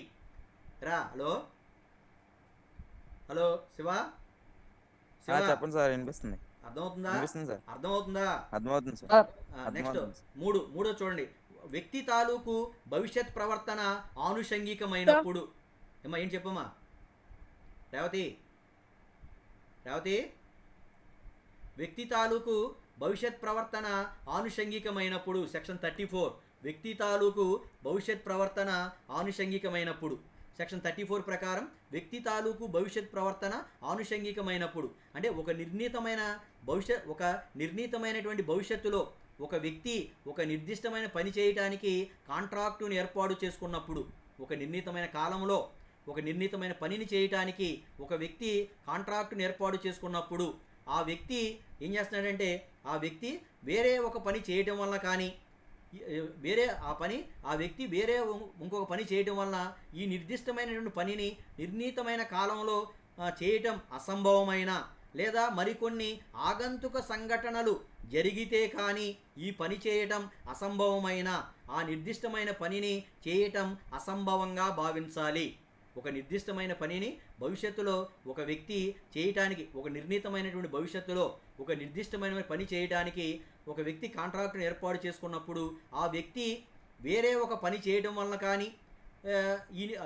[SPEAKER 1] హలో శివ,
[SPEAKER 3] చెప్పండి సార్. వినిపిస్తుంది.
[SPEAKER 1] అర్థమవుతుందా
[SPEAKER 3] సార్.
[SPEAKER 1] నెక్స్ట్ మూడో చూడండి. వ్యక్తి తాలూకు భవిష్యత్ ప్రవర్తన ఆనుషంగికమైనప్పుడు. ఏం చెప్పమ్మా రేవతి? వ్యక్తి తాలూకు భవిష్యత్ ప్రవర్తన ఆనుషంగికమైనప్పుడు సెక్షన్ 34. వ్యక్తి తాలూకు భవిష్యత్ ప్రవర్తన ఆనుషంగికమైనప్పుడు సెక్షన్ 34 ప్రకారం వ్యక్తి తాలూకు భవిష్యత్ ప్రవర్తన ఆనుషంగికమైనప్పుడు అంటే ఒక నిర్ణీతమైనటువంటి భవిష్యత్తులో ఒక వ్యక్తి ఒక నిర్దిష్టమైన పని చేయటానికి కాంట్రాక్టును ఏర్పాటు చేసుకున్నప్పుడు, ఒక నిర్ణీతమైన కాలంలో ఒక నిర్ణీతమైన పనిని చేయటానికి ఒక వ్యక్తి కాంట్రాక్టును ఏర్పాటు చేసుకున్నప్పుడు ఆ వ్యక్తి ఏం చేస్తున్నాడంటే ఆ వ్యక్తి వేరే ఒక పని చేయటం వల్ల కానీ వేరే ఆ వ్యక్తి వేరే ఇంకొక పని చేయటం వలన ఈ నిర్దిష్టమైనటువంటి పనిని నిర్ణీతమైన కాలంలో చేయటం అసంభవమైన లేదా మరికొన్ని ఆగంతుక సంఘటనలు జరిగితే కానీ ఈ పని చేయటం అసంభవమైన ఆ నిర్దిష్టమైన పనిని చేయటం అసంభవంగా భావించాలి. ఒక నిర్దిష్టమైన పనిని భవిష్యత్తులో ఒక వ్యక్తి చేయటానికి, ఒక నిర్ణీతమైనటువంటి భవిష్యత్తులో ఒక నిర్దిష్టమైన పని చేయడానికి ఒక వ్యక్తి కాంట్రాక్టును ఏర్పాటు చేసుకున్నప్పుడు ఆ వ్యక్తి వేరే ఒక పని చేయడం వలన కానీ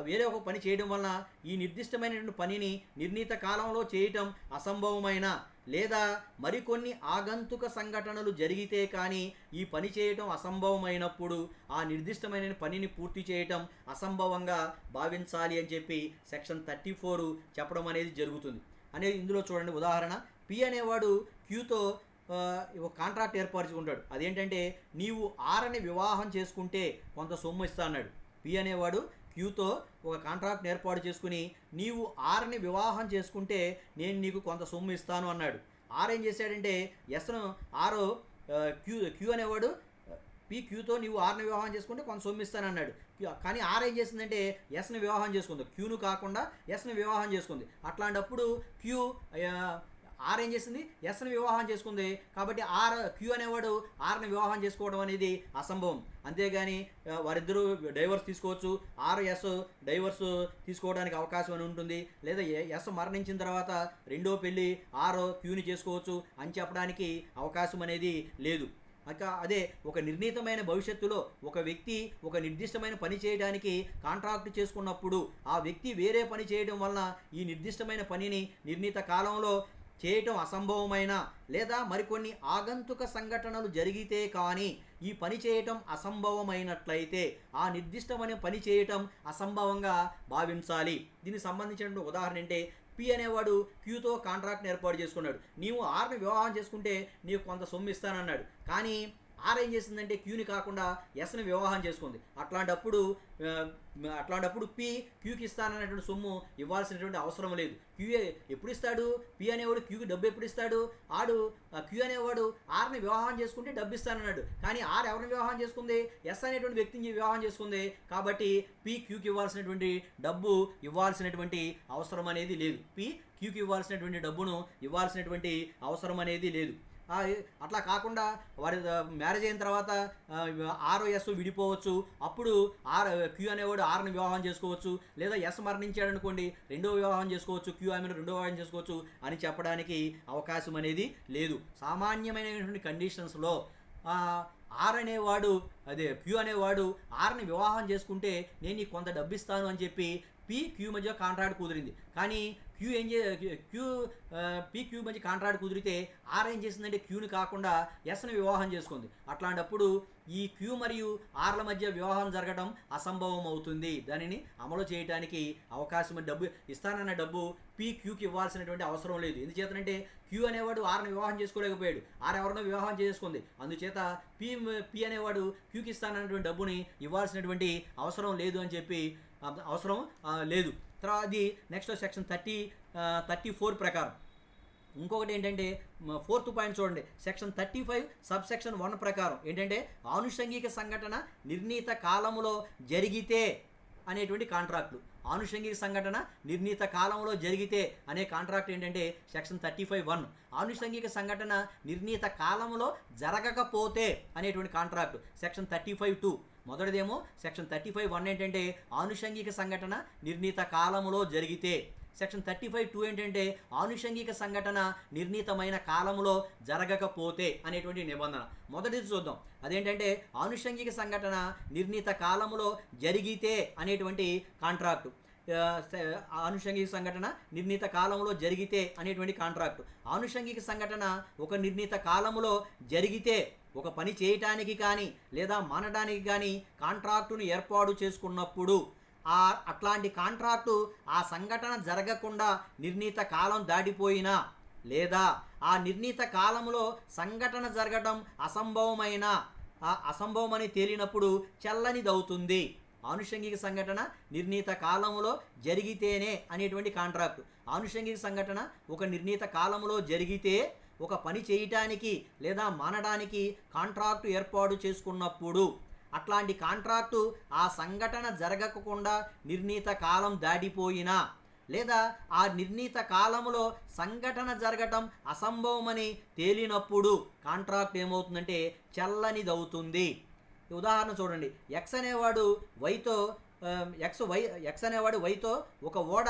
[SPEAKER 1] వేరే ఒక పని చేయడం వలన ఈ నిర్దిష్టమైనటువంటి పనిని నిర్ణీత కాలంలో చేయటం అసంభవమైన లేదా మరికొన్ని ఆగంతుక సంఘటనలు జరిగితే కానీ ఈ పని చేయటం అసంభవమైనప్పుడు ఆ నిర్దిష్టమైన పనిని పూర్తి చేయటం అసంభవంగా భావించాలి అని చెప్పి సెక్షన్ 34 చెప్పడం అనేది జరుగుతుంది. అనేది ఇందులో చూడండి ఉదాహరణ, పి అనేవాడు క్యూతో ఒక కాంట్రాక్ట్ ఏర్పరచుకుంటాడు. అదేంటంటే నీవు ఆర్ని వివాహం చేసుకుంటే కొంత సొమ్ము ఇస్తా అన్నాడు. పి అనేవాడు క్యూతో ఒక కాంట్రాక్ట్ని ఏర్పాటు చేసుకుని నీవు ఆర్ని వివాహం చేసుకుంటే నేను నీకు కొంత సొమ్ము ఇస్తాను అన్నాడు. ఆర్ ఏం చేశాడంటే ఎస్ను ఆరు క్యూ అనేవాడు పి క్యూతో నీవు ఆర్ని వివాహం చేసుకుంటే కొంత సొమ్ము ఇస్తాను అన్నాడు. కానీ ఆర్ ఏం చేసిందంటే ఎస్ని వివాహం చేసుకుంది, క్యూను కాకుండా ఎస్ని వివాహం చేసుకుంది. అట్లాంటప్పుడు క్యూ ఆర్ ఏం చేసింది, ఎస్ని వివాహం చేసుకుంది. కాబట్టి క్యూ అనేవాడు ఆర్ని వివాహం చేసుకోవడం అనేది అసంభవం. అంతేగాని వారిద్దరూ డైవర్స్ తీసుకోవచ్చు, ఎస్ డైవర్స్ తీసుకోవడానికి అవకాశం అని ఉంటుంది. లేదా ఎస్ మరణించిన తర్వాత రెండో పెళ్ళి క్యూని చేసుకోవచ్చు అని చెప్పడానికి అవకాశం అనేది లేదు. అదే ఒక నిర్ణీతమైన భవిష్యత్తులో ఒక వ్యక్తి ఒక నిర్దిష్టమైన పని చేయడానికి కాంట్రాక్ట్ చేసుకున్నప్పుడు ఆ వ్యక్తి వేరే పని చేయడం వలన ఈ నిర్దిష్టమైన పనిని నిర్ణీత కాలంలో చేయటం అసంభవమైన లేదా మరికొన్ని ఆగంతుక సంఘటనలు జరిగితే కానీ ఈ పని చేయటం అసంభవమైనట్లయితే ఆ నిర్దిష్టమైన పని చేయటం అసంభవంగా భావించాలి. దీనికి సంబంధించిన ఉదాహరణ అంటే పి అనేవాడు క్యూతో కాంట్రాక్ట్ని ఏర్పాటు చేసుకున్నాడు. నీవు ఆర్ని వివాహం చేసుకుంటే నీకు కొంత సొమ్ము ఇస్తానన్నాడు. కానీ ఆర్ ఏం చేసిందంటే క్యూని కాకుండా ఎస్ని వివాహం చేసుకుంది. అట్లాంటప్పుడు పి క్యూకి ఇస్తానన్నటువంటి సొమ్ము ఇవ్వాల్సినటువంటి అవసరం లేదు. క్యూ ఎప్పుడు ఇస్తాడు, పి అనేవాడు క్యూకి డబ్బు ఎప్పుడు ఇస్తాడు, క్యూ అనేవాడు ఆర్ని వివాహం చేసుకుంటే డబ్బు ఇస్తానన్నాడు. కానీ ఆర్ ఎవరిని వివాహం చేసుకుంది, ఎస్ అనేటువంటి వ్యక్తిని వివాహం చేసుకుంది. కాబట్టి పి క్యూకి ఇవ్వాల్సినటువంటి డబ్బు ఇవ్వాల్సినటువంటి అవసరం అనేది లేదు. పి క్యూకి ఇవ్వాల్సినటువంటి డబ్బును ఇవ్వాల్సినటువంటి అవసరం అనేది లేదు. అట్లా కాకుండా వారి మ్యారేజ్ అయిన తర్వాత ఎస్ విడిపోవచ్చు. అప్పుడు క్యూ అనేవాడు ఆర్ని వివాహం చేసుకోవచ్చు. లేదా ఎస్ మరణించాడు అనుకోండి, రెండో వివాహం చేసుకోవచ్చు, క్యూ ఆమెను రెండో వివాహం చేసుకోవచ్చు అని చెప్పడానికి అవకాశం అనేది లేదు. సామాన్యమైనటువంటి కండిషన్స్లో క్యూ అనేవాడు ఆర్ని వివాహం చేసుకుంటే నేను నీకు కొంత డబ్బు ఇస్తాను అని చెప్పి పి క్యూ మధ్య కాంట్రాక్ట్ కుదిరింది. కానీ పి క్యూ మధ్య కాంట్రాక్ట్ కుదిరితే ఆర్ ఏం చేసిందంటే క్యూని కాకుండా ఎస్ని వివాహం చేసుకుంది. అట్లాంటప్పుడు ఈ క్యూ మరియు ఆర్ల మధ్య వివాహం జరగడం అసంభవం అవుతుంది. దానిని అమలు చేయడానికి అవకాశం, డబ్బు ఇస్తానన్న డబ్బు పి క్యూకి ఇవ్వాల్సినటువంటి అవసరం లేదు. ఎందుచేతనంటే క్యూ అనేవాడు ఆర్ని వివాహం చేసుకోలేకపోయాడు, ఆర్ ఎవరినో వివాహం చేసుకుంది. అందుచేత పి అనేవాడు క్యూకి ఇస్తానన్నటువంటి డబ్బుని ఇవ్వాల్సినటువంటి అవసరం లేదు అని చెప్పి అవసరం లేదు. తర్వాత అది నెక్స్ట్ సెక్షన్ 34 ప్రకారం ఇంకొకటి ఏంటంటే 4th పాయింట్ చూడండి. సెక్షన్ 35 సబ్ సెక్షన్ 1 ప్రకారం ఏంటంటే ఆనుషంగిక సంఘటన నిర్ణీత కాలంలో జరిగితే అనేటువంటి కాంట్రాక్టులు. ఆనుషంగిక సంఘటన నిర్ణీత కాలంలో జరిగితే అనే కాంట్రాక్ట్ ఏంటంటే సెక్షన్ 35(1). ఆనుషంగిక సంఘటన నిర్ణీత కాలంలో జరగకపోతే అనేటువంటి కాంట్రాక్ట్ సెక్షన్ 35(2). మొదటిదేమో సెక్షన్ 35(1) ఏంటంటే ఆనుషంగిక సంఘటన నిర్ణీత కాలంలో జరిగితే. సెక్షన్ 35(2) ఏంటంటే ఆనుషంగిక సంఘటన నిర్ణీతమైన కాలంలో జరగకపోతే అనేటువంటి నిబంధన. మొదటిది చూద్దాం. అదేంటంటే ఆనుషంగిక సంఘటన నిర్ణీత కాలంలో జరిగితే అనేటువంటి కాంట్రాక్టు. ఆనుషంగిక సంఘటన నిర్ణీత కాలంలో జరిగితే అనేటువంటి కాంట్రాక్టు. ఆనుషంగిక సంఘటన ఒక నిర్ణీత కాలంలో జరిగితే ఒక పని చేయటానికి కానీ లేదా మానడానికి కానీ కాంట్రాక్టును ఏర్పాటు చేసుకున్నప్పుడు అట్లాంటి కాంట్రాక్టు ఆ సంఘటన జరగకుండా నిర్ణీత కాలం దాటిపోయినా లేదా ఆ నిర్ణీత కాలంలో సంఘటన జరగడం అసంభవమని తేలినప్పుడు చెల్లనిదవుతుంది. ఆనుషంగిక సంఘటన నిర్ణీత కాలంలో జరిగితేనే అనేటువంటి కాంట్రాక్ట్. ఆనుషంగిక సంఘటన ఒక నిర్ణీత కాలంలో జరిగితే ఒక పని చేయటానికి లేదా మానడానికి కాంట్రాక్టు ఏర్పాటు చేసుకున్నప్పుడు అట్లాంటి కాంట్రాక్టు ఆ సంఘటన జరగకుండా నిర్ణీత కాలం దాటిపోయినా లేదా ఆ నిర్ణీత కాలంలో సంఘటన జరగటం అసంభవమని తేలినప్పుడు కాంట్రాక్ట్ ఏమవుతుందంటే చెల్లనిదవుతుంది. ఉదాహరణ చూడండి, ఎక్స్ అనేవాడు వైతో ఒక ఓడ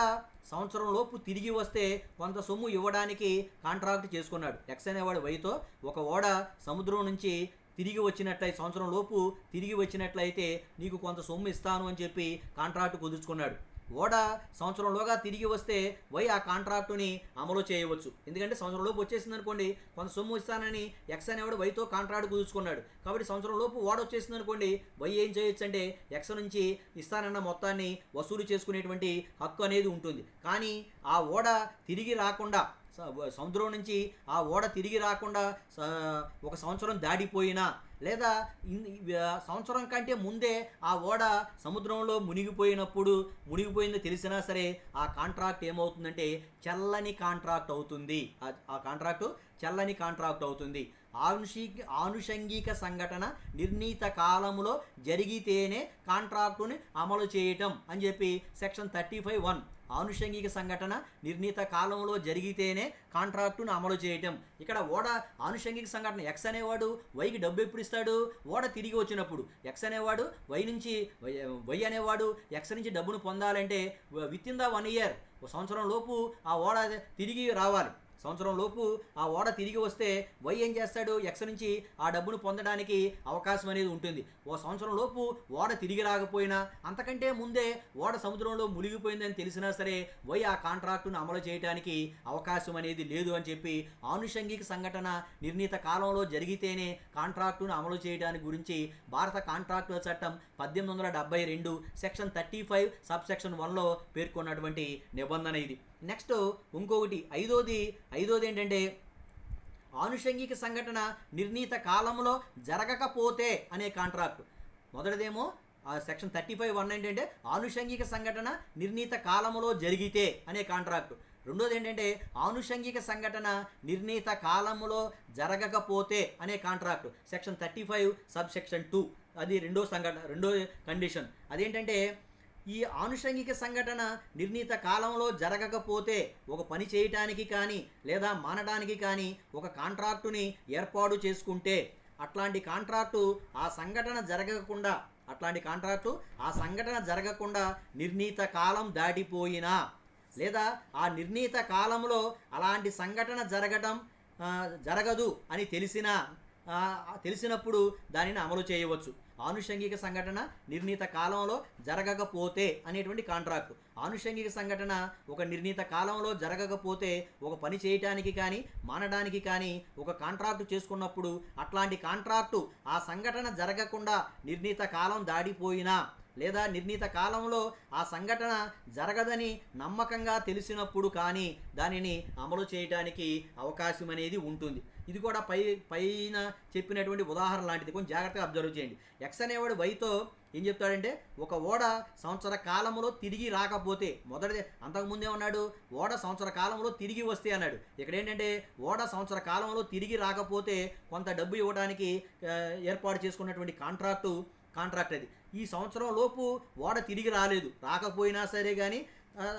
[SPEAKER 1] సంవత్సరం లోపు తిరిగి వస్తే కొంత సొమ్ము ఇవ్వడానికి కాంట్రాక్ట్ చేసుకున్నాడు. ఎక్స్ అనేవాడు వైతో ఒక ఓడ సముద్రం నుంచి తిరిగి వచ్చినట్లయితే సంవత్సరం లోపు తిరిగి వచ్చినట్లయితే నీకు కొంత సొమ్ము ఇస్తాను అని చెప్పి కాంట్రాక్ట్ కుదుర్చుకున్నాడు. ఓడ సంవత్సరంలోగా తిరిగి వస్తే వై ఆ కాంట్రాక్టుని అమలు చేయవచ్చు. ఎందుకంటే సంవత్సరంలోపు వచ్చేసింది అనుకోండి, కొంత సొమ్ము ఇస్తానని ఎక్స్ అనేవాడు వైతో కాంట్రాక్ట్ కుదుర్చుకున్నాడు. కాబట్టి సంవత్సరంలోపు ఓడ వచ్చేసింది అనుకోండి, వై ఏం చేయొచ్చు అంటే ఎక్స్ నుంచి ఇస్తానన్న మొత్తాన్ని వసూలు చేసుకునేటువంటి హక్కు అనేది ఉంటుంది. కానీ ఆ ఓడ తిరిగి రాకుండా సముద్రం నుంచి ఆ ఓడ తిరిగి రాకుండా ఒక సంవత్సరం దాటిపోయినా లేదా సంవత్సరం కంటే ముందే ఆ ఓడ సముద్రంలో మునిగిపోయిందో తెలిసినా సరే ఆ కాంట్రాక్ట్ ఏమవుతుందంటే చెల్లని కాంట్రాక్ట్ అవుతుంది. ఆ కాంట్రాక్టు చెల్లని కాంట్రాక్ట్ అవుతుంది. ఆనుషంగిక సంఘటన నిర్ణీత కాలములో జరిగితేనే కాంట్రాక్టుని అమలు చేయటం అని చెప్పి సెక్షన్ 35(1). ఆనుషంగిక సంఘటన నిర్ణీత కాలంలో జరిగితేనే కాంట్రాక్టును అమలు చేయటం. ఇక్కడ ఓడ ఆనుషంగిక సంఘటన ఎక్స్ అనేవాడు వైకి డబ్బు ఎప్పుడు ఇస్తాడు? ఓడ తిరిగి వచ్చినప్పుడు. ఎక్స్ అనేవాడు వై అనేవాడు ఎక్స్ నుంచి డబ్బును పొందాలంటే విత్ ఇన్ ద 1 year, సంవత్సరం లోపు ఆ ఓడ తిరిగి రావాలి. సంవత్సరం లోపు ఆ ఓడ తిరిగి వస్తే వై ఏం చేస్తాడు? ఎక్స్ నుంచి ఆ డబ్బును పొందడానికి అవకాశం అనేది ఉంటుంది. సంవత్సరం లోపు ఓడ తిరిగి రాకపోయినా అంతకంటే ముందే ఓడ సముద్రంలో మునిగిపోయిందని తెలిసినా సరే వై ఆ కాంట్రాక్టును అమలు చేయడానికి అవకాశం అనేది లేదు అని చెప్పి ఆనుషంగిక సంఘటన నిర్ణీత కాలంలో జరిగితేనే కాంట్రాక్టును అమలు చేయడానికి గురించి భారత కాంట్రాక్టుల చట్టం 1872 సెక్షన్ 35 సబ్సెక్షన్ 1లో పేర్కొన్నటువంటి నిబంధన ఇది. నెక్స్ట్ ఇంకొకటి ఐదోది ఏంటంటే ఆనుషంగిక సంఘటన నిర్ణీత కాలంలో జరగకపోతే అనే కాంట్రాక్ట్. మొదటిదేమో సెక్షన్ 35(1) ఏంటంటే ఆనుషంగిక సంఘటన నిర్ణీత కాలంలో జరిగితే అనే కాంట్రాక్ట్. రెండోది ఏంటంటే ఆనుషంగిక సంఘటన నిర్ణీత కాలంలో జరగకపోతే అనే కాంట్రాక్ట్. Section 35 subsection 2. అది రెండో కండిషన్. అదేంటంటే ఈ ఆనుషంగిక సంఘటన నిర్ణీత కాలంలో జరగకపోతే ఒక పని చేయటానికి కానీ లేదా మానడానికి కానీ ఒక కాంట్రాక్టుని ఏర్పాటు చేసుకుంటే అట్లాంటి కాంట్రాక్టు ఆ సంఘటన జరగకుండా నిర్ణీత కాలం దాటిపోయినా లేదా ఆ నిర్ణీత కాలంలో అలాంటి సంఘటన జరగదు అని తెలిసినప్పుడు దానిని అమలు చేయవచ్చు. ఆనుషంగిక సంఘటన నిర్ణీత కాలంలో జరగకపోతే అనేటువంటి కాంట్రాక్ట్. ఆనుషంగిక సంఘటన ఒక నిర్ణీత కాలంలో జరగకపోతే ఒక పని చేయటానికి కానీ మానడానికి కానీ ఒక కాంట్రాక్టు చేసుకున్నప్పుడు అట్లాంటి కాంట్రాక్టు ఆ సంఘటన జరగకుండా నిర్ణీత కాలం దాటిపోయినా లేదా నిర్ణీత కాలంలో ఆ సంఘటన జరగదని నమ్మకంగా తెలిసినప్పుడు కానీ దానిని అమలు చేయడానికి అవకాశం అనేది ఉంటుంది. ఇది కూడా పైన చెప్పినటువంటి ఉదాహరణ లాంటిది. కొంచెం జాగ్రత్తగా అబ్జర్వ్ చేయండి. ఎక్స్ అనేవాడు వైతో ఏం చెప్తాడంటే ఒక ఓడ సంవత్సర కాలంలో తిరిగి రాకపోతే, అంతకుముందే ఉన్నాడు ఓడ సంవత్సర కాలంలో తిరిగి వస్తే అన్నాడు. ఇక్కడ ఏంటంటే ఓడ సంవత్సర కాలంలో తిరిగి రాకపోతే కొంత డబ్బు ఇవ్వడానికి ఏర్పాటు చేసుకున్నటువంటి కాంట్రాక్ట్ అది. ఈ సంవత్సరం లోపు ఓడ తిరిగి రాకపోయినా సరే కానీ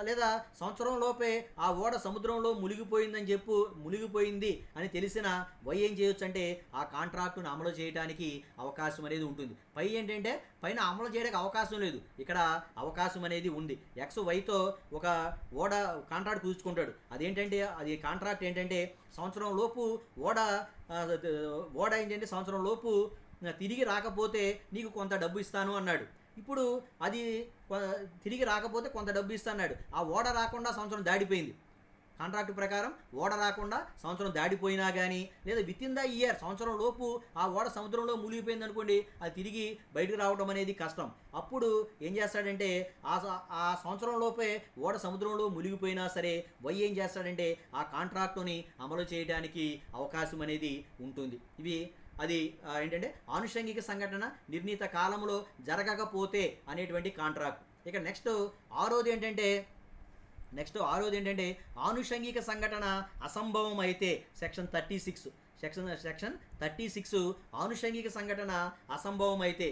[SPEAKER 1] లేదా సంవత్సరం లోపే ఆ ఓడ సముద్రంలో మునిగిపోయింది అని తెలిసిన వై ఏం చేయొచ్చు అంటే ఆ కాంట్రాక్టును అమలు చేయడానికి అవకాశం అనేది ఉంటుంది. పైన అమలు చేయడానికి అవకాశం లేదు, ఇక్కడ అవకాశం అనేది ఉంది. ఎక్స్ వైతో ఒక ఓడ కాంట్రాక్ట్ కుదుర్చుకుంటాడు. అది కాంట్రాక్ట్ ఏంటంటే సంవత్సరం లోపు ఓడ ఏంటంటే సంవత్సరం లోపు తిరిగి రాకపోతే నీకు కొంత డబ్బు ఇస్తాను అన్నాడు. ఇప్పుడు అది తిరిగి రాకపోతే కొంత డబ్బు ఇస్తాడు. ఆ ఓడ రాకుండా సంవత్సరం దాటిపోయింది. కాంట్రాక్ట్ ప్రకారం ఓడ రాకుండా సంవత్సరం దాటిపోయినా కానీ లేదా విత్ ఇన్ ద ఇయర్ సంవత్సరం లోపు ఆ ఓడ సముద్రంలో మునిగిపోయింది అనుకోండి, అది తిరిగి బయటకు రావడం అనేది కష్టం. అప్పుడు ఏం చేస్తాడంటే ఆ సంవత్సరం లోపే ఓడ సముద్రంలో మునిగిపోయినా సరే వై ఏం చేస్తాడంటే ఆ కాంట్రాక్టుని అమలు చేయడానికి అవకాశం అనేది ఉంటుంది. అది ఏంటంటే ఆనుషంగిక సంఘటన నిర్ణీత కాలంలో జరగకపోతే అనేటువంటి కాంట్రాక్ట్. ఇక నెక్స్ట్ ఆరోది ఏంటంటే ఆనుషంగిక సంఘటన అసంభవం అయితే సెక్షన్ 36 ఆనుషంగిక సంఘటన అసంభవం అయితే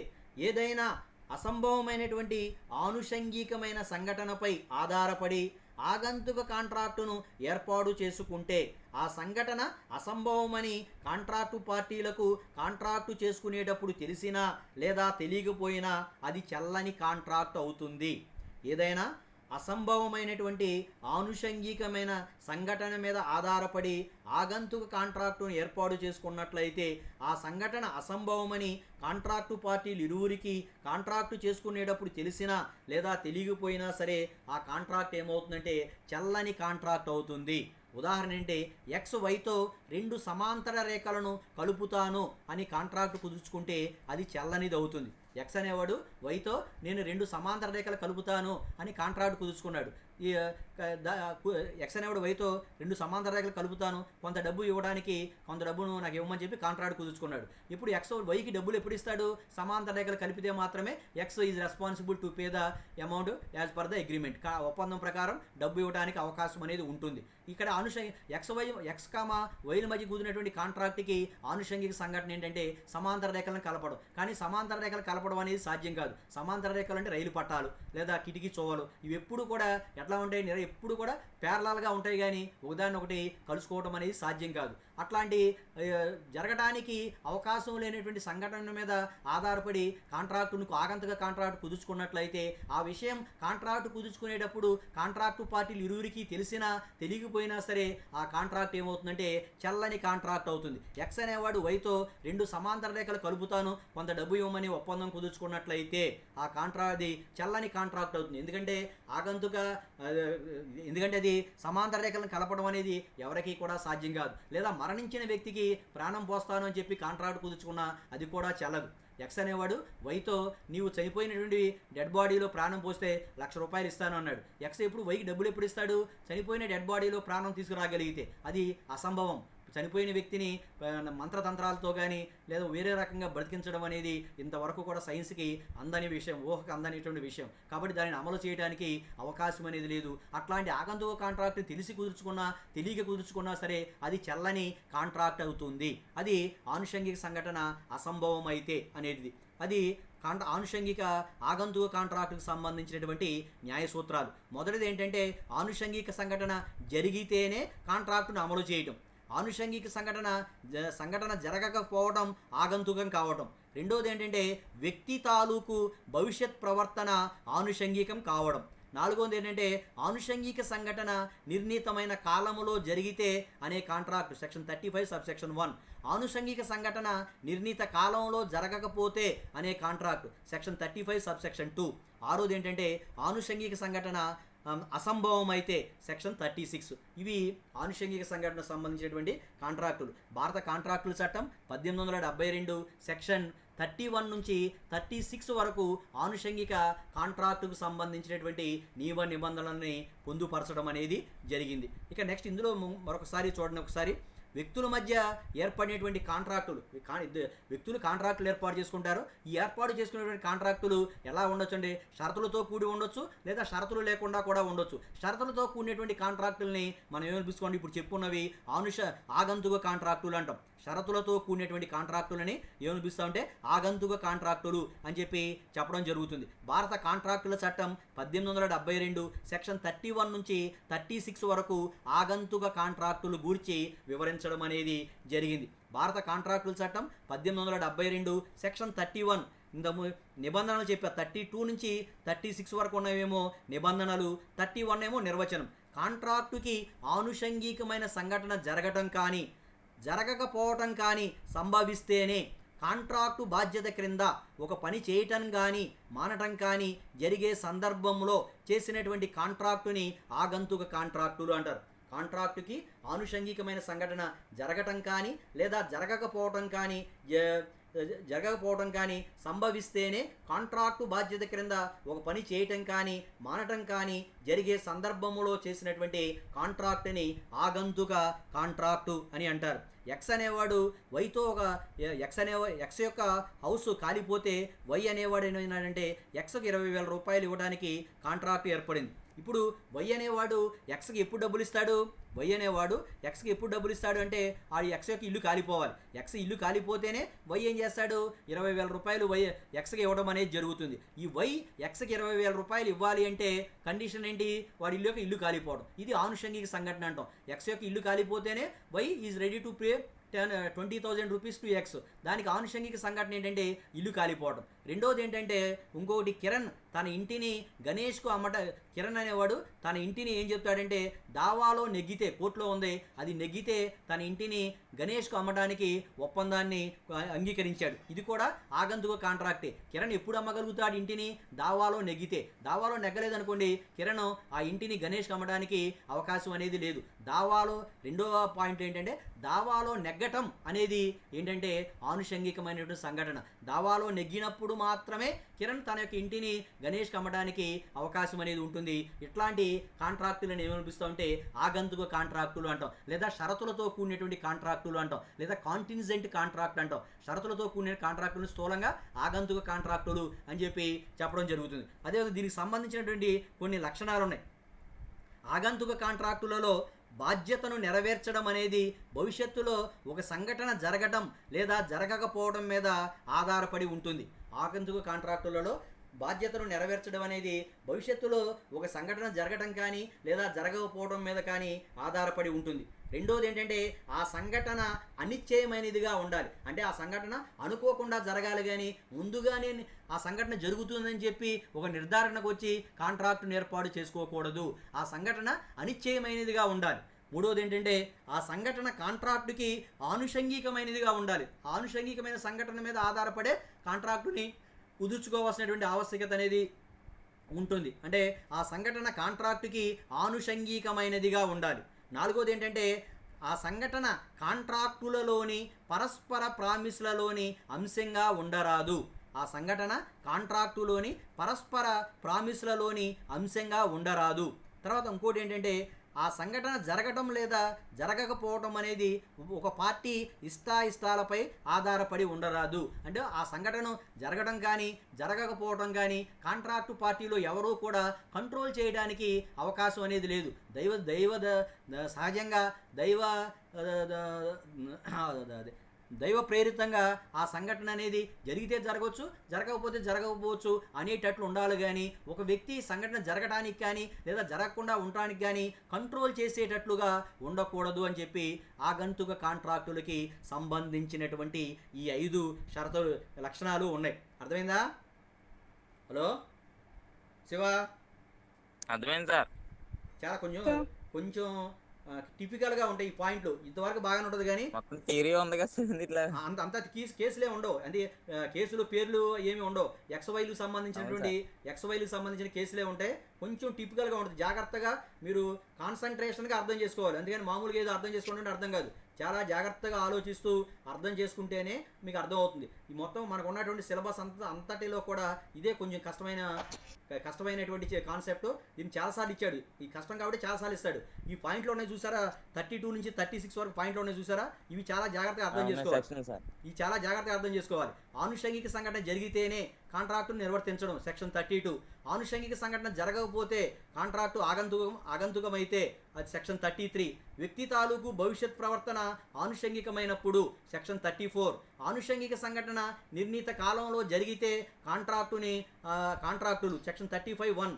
[SPEAKER 1] ఏదైనా అసంభవమైనటువంటి ఆనుషంగికమైన సంఘటనపై ఆధారపడి ఆగంతుక కాంట్రాక్టును ఏర్పాటు చేసుకుంటే ఆ సంఘటన అసంభవమని కాంట్రాక్టు పార్టీలకు కాంట్రాక్టు చేసుకునేటప్పుడు తెలిసినా లేదా తెలియకపోయినా అది చెల్లని కాంట్రాక్ట్ అవుతుంది. ఏదైనా అసంభవమైనటువంటి ఆనుషంగికమైన సంఘటన మీద ఆధారపడి ఆగంతుక కాంట్రాక్టును ఏర్పాటు చేసుకున్నట్లయితే ఆ సంఘటన అసంభవమని కాంట్రాక్టు పార్టీలు ఇరువురికి కాంట్రాక్టు చేసుకునేటప్పుడు తెలిసినా లేదా తెలియకపోయినా సరే ఆ కాంట్రాక్ట్ ఏమవుతుందంటే చెల్లని కాంట్రాక్ట్ అవుతుంది. ఉదాహరణ ఏంటి, ఎక్స్ వైతో 2 సమాంతర రేఖలను కలుపుతాను అని కాంట్రాక్ట్ కుదుర్చుకుంటే అది చెల్లనిది అవుతుంది. ఎక్స్ అనేవాడు వైతో నేను 2 సమాంతర రేఖలు కలుపుతాను అని కాంట్రాక్ట్ కుదుర్చుకున్నాడు. ఈ ఎక్స్ అనేవాడు వైతో 2 సమాంతర రేఖలు కలుపుతాను, కొంత డబ్బు ఇవ్వడానికి కొంత డబ్బును నాకు ఇవ్వమని చెప్పి కాంట్రాక్ట్ కుదుర్చుకున్నాడు. ఇప్పుడు ఎక్స్ వైకి డబ్బులు ఎప్పుడు ఇస్తాడు? సమాంతర రేఖలు కలిపితే మాత్రమే X is responsible to pay the amount as per the agreement. ఒప్పందం ప్రకారం డబ్బు ఇవ్వడానికి అవకాశం అనేది ఉంటుంది. ఇక్కడ ఎక్స్ వైల మధ్య కుదిరినటువంటి కాంట్రాక్ట్కి ఆనుషంగిక సంఘటన ఏంటంటే సమాంతర రేఖలను కలపడం. కానీ సమాంతర రేఖలు కలపడం అనేది సాధ్యం కాదు. సమాంతర రేఖలు అంటే రైలు పట్టాలు లేదా కిటికీ చోవలు, ఇవి ఎప్పుడు కూడా ఎట్లా ఉంటాయి, ఎప్పుడు కూడా ప్యారలల్గా ఉంటాయి కానీ ఒకదాన్ని ఒకటి కలుసుకోవడం అనేది సాధ్యం కాదు. అట్లాంటి జరగడానికి అవకాశం లేనటువంటి సంఘటన మీద ఆధారపడి ఆగంతుక కాంట్రాక్ట్ కుదుర్చుకున్నట్లయితే ఆ విషయం కాంట్రాక్ట్ కుదుర్చుకునేటప్పుడు కాంట్రాక్టు పార్టీలు ఇరువురికి తెలిసినా తెలియకపోయినా సరే ఆ కాంట్రాక్ట్ ఏమవుతుందంటే చెల్లని కాంట్రాక్ట్ అవుతుంది. ఎక్స్ అనేవాడు వైతో 2 సమాంతర రేఖలు కలుపుతాను కొంత డబ్బు ఇవ్వమని ఒప్పందం కుదుర్చుకున్నట్లయితే ఆ కాంట్రాక్ట్ అది చెల్లని కాంట్రాక్ట్ అవుతుంది. ఎందుకంటే అది సమాంతర రేఖలను కలపడం అనేది ఎవరికీ కూడా సాధ్యం కాదు. లేదా మరణించిన వ్యక్తికి ప్రాణం పోస్తాను అని చెప్పి కాంట్రాక్ట్ కుదుర్చుకున్నా అది కూడా చెల్లదు. ఎక్స్ అనేవాడు వైతో నీవు చనిపోయినటువంటి డెడ్ బాడీలో ప్రాణం పోస్తే ₹1,00,000 ఇస్తాను అన్నాడు. ఎక్స్ ఎప్పుడు వైకి డబ్బులు ఎప్పుడు ఇస్తాడు? చనిపోయిన డెడ్ బాడీలో ప్రాణం తీసుకురాగలిగితే. అది అసంభవం. చనిపోయిన వ్యక్తిని మంత్రతంత్రాలతో కానీ లేదా వేరే రకంగా బ్రతికించడం అనేది ఇంతవరకు కూడా సైన్స్కి అందని విషయం, ఊహకు అందనేటువంటి విషయం. కాబట్టి దానిని అమలు చేయడానికి అవకాశం అనేది లేదు. అట్లాంటి ఆగంతుక కాంట్రాక్ట్ తెలిసి కుదుర్చుకున్నా తెలియక కుదుర్చుకున్నా సరే అది చెల్లని కాంట్రాక్ట్ అవుతుంది. అది ఆనుషంగిక సంఘటన అసంభవం అయితే అనేది. అది ఆనుషంగిక ఆగంతుక కాంట్రాక్టుకు సంబంధించినటువంటి న్యాయ సూత్రాలు. మొదటిది ఏంటంటే ఆనుషంగిక సంఘటన జరిగితేనే కాంట్రాక్టును అమలు చేయటం. ఆనుషంగిక సంఘటన జరగకపోవడం ఆగంతుకం కావటం. రెండోది ఏంటంటే వ్యక్తి తాలూకు భవిష్యత్ ప్రవర్తన ఆనుషంగికం కావడం. నాలుగోది ఏంటంటే ఆనుషంగిక సంఘటన నిర్ణీతమైన కాలములో జరిగితే అనే కాంట్రాక్ట్ సెక్షన్ 35 సబ్సెక్షన్ 1. ఆనుషంగిక సంఘటన నిర్ణీత కాలంలో జరగకపోతే అనే కాంట్రాక్ట్ సెక్షన్ 35 సబ్సెక్షన్ 2. ఆరోది ఏంటంటే ఆనుషంగిక సంఘటన అసంభవం అయితే సెక్షన్ 36. ఇవి ఆనుషంగిక సంఘటనకు సంబంధించినటువంటి కాంట్రాక్టులు. భారత కాంట్రాక్టుల చట్టం 1872 సెక్షన్ 31 నుంచి 36 వరకు ఆనుషంగిక కాంట్రాక్టుకు సంబంధించినటువంటి నియమ నిబంధనలని పొందుపరచడం అనేది జరిగింది. ఇక నెక్స్ట్ ఇందులో మరొకసారి చూడండి. ఒకసారి వ్యక్తుల మధ్య ఏర్పడినటువంటి కాంట్రాక్టులు, వ్యక్తులు కాంట్రాక్టులు ఏర్పాటు చేసుకుంటారు. ఈ ఏర్పాటు చేసుకునేటువంటి కాంట్రాక్టులు ఎలా ఉండొచ్చు అంటే షరతులతో కూడి ఉండొచ్చు లేదా షరతులు లేకుండా కూడా ఉండొచ్చు. షరతులతో కూడినటువంటి కాంట్రాక్టుల్ని మనం ఏమనిపిసుకోండి, ఇప్పుడు చెప్పుకున్నవి ఆగంతుక కాంట్రాక్టులు అంటాం. షరతులతో కూడినటువంటి కాంట్రాక్టులని ఏమనిపిస్తామంటే ఆగంతుక కాంట్రాక్టులు అని చెప్పి చెప్పడం జరుగుతుంది. భారత కాంట్రాక్టుల చట్టం 1872 సెక్షన్ 31 నుంచి 36 వరకు ఆగంతుక కాంట్రాక్టులు గూర్చి వివరించడం అనేది జరిగింది. భారత కాంట్రాక్టుల చట్టం 1872 సెక్షన్ 31 ఇంత నిబంధనలు చెప్పా. 32 నుంచి 36 వరకు ఉన్నవేమో నిబంధనలు, 31 ఏమో నిర్వచనం. కాంట్రాక్టుకి ఆనుషంగికమైన సంఘటన జరగటం కానీ జరగకపోవటం కానీ సంభవిస్తేనే కాంట్రాక్టు బాధ్యత క్రింద ఒక పని చేయటం కానీ మానటం కానీ జరిగే సందర్భంలో చేసినటువంటి కాంట్రాక్టుని ఆగంతుక కాంట్రాక్టులు అంటారు. కాంట్రాక్టుకి ఆనుషంగికమైన సంఘటన జరగటం కానీ లేదా జరగకపోవటం కానీ సంభవిస్తేనే కాంట్రాక్టు బాధ్యత క్రింద ఒక పని చేయటం కానీ మానటం కానీ జరిగే సందర్భంలో చేసినటువంటి కాంట్రాక్టుని ఆగంతుక కాంట్రాక్టు అని అంటారు. ఎక్స్ అనేవాడు వైతో ఎక్స్ యొక్క హౌస్ కాలిపోతే వై అనేవాడు ఏమైనాడంటే ఎక్స్కి 20,000 రూపాయలు ఇవ్వడానికి కాంట్రాక్ట్ ఏర్పడింది. ఇప్పుడు వై అనేవాడు ఎక్స్కి ఎప్పుడు డబ్బులు ఇస్తాడు? వై అనేవాడు ఎక్స్కి ఎప్పుడు డబ్బులు ఇస్తాడు అంటే ఆ ఎక్స్ యొక్క ఇల్లు కాలిపోవాలి. ఎక్స్ ఇల్లు కాలిపోతేనే వై ఏం చేస్తాడు? 20,000 రూపాయలు వై ఎక్స్కి ఇవ్వడం అనేది జరుగుతుంది. ఈ వై ఎక్స్కి 20,000 రూపాయలు ఇవ్వాలి అంటే కండిషన్ ఏంటి? వాడి ఇల్లు యొక్క ఇల్లు కాలిపోవడం. ఇది ఆనుషంగిక సంఘటన అంటాం. ఎక్స్ యొక్క ఇల్లు కాలిపోతేనే Y is ready to pay 20,000 rupees to X. దానికి ఆనుషంగిక సంఘటన ఏంటంటే ఇల్లు కాలిపోవడం. రెండోది ఏంటంటే ఇంకొకటి కిరణ్ తన ఇంటిని గణేష్కు కిరణ్ అనేవాడు తన ఇంటిని ఏం చెప్తాడంటే దావాలో నెగ్గితే, కోర్టులో ఉంది, అది నెగ్గితే తన ఇంటిని గణేష్కు అమ్మడానికి ఒప్పందాన్ని అంగీకరించాడు. ఇది కూడా ఆగంతుక కాంట్రాక్టే. కిరణ్ ఎప్పుడు అమ్మగలుగుతాడు ఇంటిని? దావాలో నెగ్గితే. దావాలో నెగ్గలేదనుకోండి కిరణ్ ఆ ఇంటిని గణేష్కి అమ్మడానికి అవకాశం అనేది లేదు. దావాలో రెండవ పాయింట్ ఏంటంటే దావాలో నెగ్గటం అనేది ఏంటంటే ఆనుషంగికమైనటువంటి సంఘటన. దావాలో నెగ్గినప్పుడు మాత్రమే కిరణ్ తన యొక్క ఇంటిని గణేష్కి అమ్మడానికి అవకాశం అనేది ఉంటుంది. ఇట్లాంటి కాంట్రాక్టులను ఏమనిపిస్తూ ఉంటే ఆగంతుక కాంట్రాక్టులు అంటాం, లేదా షరతులతో కూడినటువంటి కాంట్రాక్టులు అంటాం, లేదా కాంటింజెంట్ కాంట్రాక్ట్ అంటాం. షరతులతో కూడిన కాంట్రాక్టులను స్థూలంగా ఆగంతుక కాంట్రాక్టులు అని చెప్పి చెప్పడం జరుగుతుంది. అదేవిధంగా దీనికి సంబంధించినటువంటి కొన్ని లక్షణాలు ఉన్నాయి. ఆగంతుక కాంట్రాక్టులలో బాధ్యతను నెరవేర్చడం అనేది భవిష్యత్తులో ఒక సంఘటన జరగటం లేదా జరగకపోవడం మీద ఆధారపడి ఉంటుంది. ఆగంతుక కాంట్రాక్టులలో బాధ్యతను నెరవేర్చడం అనేది భవిష్యత్తులో ఒక సంఘటన జరగటం కానీ లేదా జరగకపోవడం మీద కానీ ఆధారపడి ఉంటుంది. రెండోది ఏంటంటే ఆ సంఘటన అనిశ్చయమైనదిగా ఉండాలి. అంటే ఆ సంఘటన అనుకోకుండా జరగాలి, కానీ ముందుగానే ఆ సంఘటన జరుగుతుందని చెప్పి ఒక నిర్ధారణకు వచ్చి కాంట్రాక్టును ఏర్పాటు చేసుకోకూడదు. ఆ సంఘటన అనిశ్చయమైనదిగా ఉండాలి. మూడోది ఏంటంటే ఆ సంఘటన కాంట్రాక్టుకి ఆనుషంగికమైనదిగా ఉండాలి. ఆనుషంగికమైన సంఘటన మీద ఆధారపడే కాంట్రాక్టుని కుదుర్చుకోవాల్సినటువంటి ఆవశ్యకత అనేది ఉంటుంది. అంటే ఆ సంఘటన కాంట్రాక్టుకి ఆనుషంగికమైనదిగా ఉండాలి. నాలుగోది ఏంటంటే ఆ సంఘటన కాంట్రాక్టులలోని పరస్పర ప్రామిస్లలోని అంశంగా ఉండరాదు. ఆ సంఘటన కాంట్రాక్టులోని పరస్పర ప్రామిస్లలోని అంశంగా ఉండరాదు. తర్వాత ఇంకోటి ఏంటంటే ఆ సంఘటన జరగటం లేదా జరగకపోవటం అనేది ఒక పార్టీ ఇష్టాయిష్టాలపై ఆధారపడి ఉండరాదు. అంటే ఆ సంఘటన జరగడం కానీ జరగకపోవడం కానీ కాంట్రాక్టు పార్టీలో ఎవరూ కూడా కంట్రోల్ చేయడానికి అవకాశం అనేది లేదు. సహజంగా దైవ ప్రేరితంగా ఆ సంఘటన అనేది జరిగితే జరగవచ్చు, జరగకపోతే జరగకపోవచ్చు అనేటట్లు ఉండాలి. కానీ ఒక వ్యక్తి సంఘటన జరగడానికి కానీ లేదా జరగకుండా ఉండటానికి కానీ కంట్రోల్ చేసేటట్లుగా ఉండకూడదు అని చెప్పి ఆగంతుక కాంట్రాక్టులకి సంబంధించినటువంటి ఈ 5 షరతులు లక్షణాలు ఉన్నాయి. అర్థమైందా? హలో శివ,
[SPEAKER 3] అర్థమైంది సార్.
[SPEAKER 1] చాలా కొంచెం టిపికల్గా ఉంటాయి ఈ పాయింట్లు. ఇంతవరకు బాగానే ఉంటుంది కానీ
[SPEAKER 3] మొత్తం థియరీ ఉంది కదా సార్ ఇట్లా.
[SPEAKER 1] అంత కేసులే ఉండవు. అంటే కేసులు పేర్లు ఏమి ఉండవు. ఎక్స్వైలకు సంబంధించిన కేసులే ఉంటాయి. కొంచెం టిపికల్గా ఉంటుంది. జాగ్రత్తగా మీరు కాన్సన్ట్రేషన్గా అర్థం చేసుకోవాలి. అందుకని మామూలుగా ఏదో అర్థం చేసుకోండి అర్థం కాదు. చాలా జాగ్రత్తగా ఆలోచిస్తూ అర్థం చేసుకుంటేనే మీకు అర్థమవుతుంది. ఈ మొత్తం మనకు ఉన్నటువంటి సిలబస్ అంతటిలో కూడా ఇదే కొంచెం కష్టమైనటువంటి కాన్సెప్ట్. దీన్ని చాలాసార్లు ఇచ్చాడు. ఈ కష్టం కాబట్టి చాలాసార్లు ఇస్తాడు. ఈ పాయింట్లో ఉన్నాయి చూసారా, 32 నుంచి 36 వరకు పాయింట్లో ఉన్నాయి చూసారా, ఇవి చాలా జాగ్రత్తగా అర్థం చేసుకోవాలి. ఆనుషంగిక సంఘటన జరిగితేనే కాంట్రాక్టును నిర్వర్తించడం సెక్షన్ 32. ఆనుషంగిక సంఘటన జరగకపోతే కాంట్రాక్టు ఆగంతుకమైతే అది సెక్షన్ 33. వ్యక్తి తాలూకు భవిష్యత్ ప్రవర్తన ఆనుషంగికమైనప్పుడు సెక్షన్ 34. ఆనుషంగిక సంఘటన నిర్ణీత కాలంలో జరిగితే కాంట్రాక్టులు సెక్షన్ 35(1).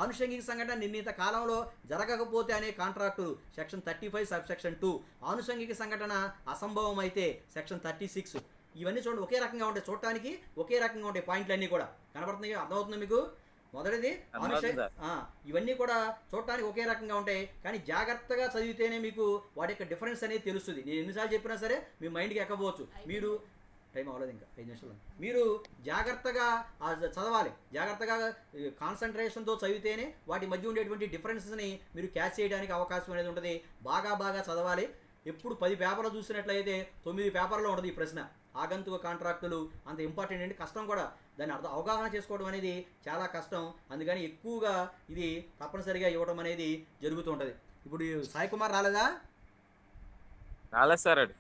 [SPEAKER 1] ఆనుషంగిక సంఘటన నిర్ణీత కాలంలో జరగకపోతే అనే కాంట్రాక్టులు సెక్షన్ 35 సబ్సెక్షన్ 2. ఆనుషంగిక సంఘటన అసంభవం అయితే సెక్షన్ 36. ఇవన్నీ చూడండి ఒకే రకంగా ఉంటాయి, చూడటానికి ఒకే రకంగా ఉంటాయి. పాయింట్లు అన్నీ కూడా కనబడుతున్నాయి, అర్థమవుతుంది మీకు? మొదటిది ఇవన్నీ కూడా చూడటానికి ఒకే రకంగా ఉంటాయి, కానీ జాగ్రత్తగా చదివితేనే మీకు వాటి యొక్క డిఫరెన్స్ అనేది తెలుస్తుంది. నేను ఎన్నిసార్లు చెప్పినా సరే మీ మైండ్కి ఎక్కబోవచ్చు. మీరు టైం అవ్వలేదు ఇంకా 5 నిమిషాలు. మీరు జాగ్రత్తగా చదవాలి. జాగ్రత్తగా కాన్సన్ట్రేషన్తో చదివితేనే వాటి మధ్య ఉండేటువంటి డిఫరెన్సెస్ని మీరు క్యాచ్ చేయడానికి అవకాశం అనేది ఉంటుంది. బాగా చదవాలి. ఎప్పుడు 10 పేపర్లు చూసినట్లయితే 9 పేపర్లో ఉంటుంది ఈ ప్రశ్న. ఆగంతుక కాంట్రాక్టులు అంత ఇంపార్టెంట్ అండి, కష్టం కూడా. దాన్ని అవగాహన చేసుకోవడం అనేది చాలా కష్టం. అందుకని ఎక్కువగా ఇది తప్పనిసరిగా ఇవ్వడం అనేది జరుగుతూ ఉంటుంది. ఇప్పుడు సాయి కుమార్ రాలేదా?
[SPEAKER 3] రాలేదు సార్ అది.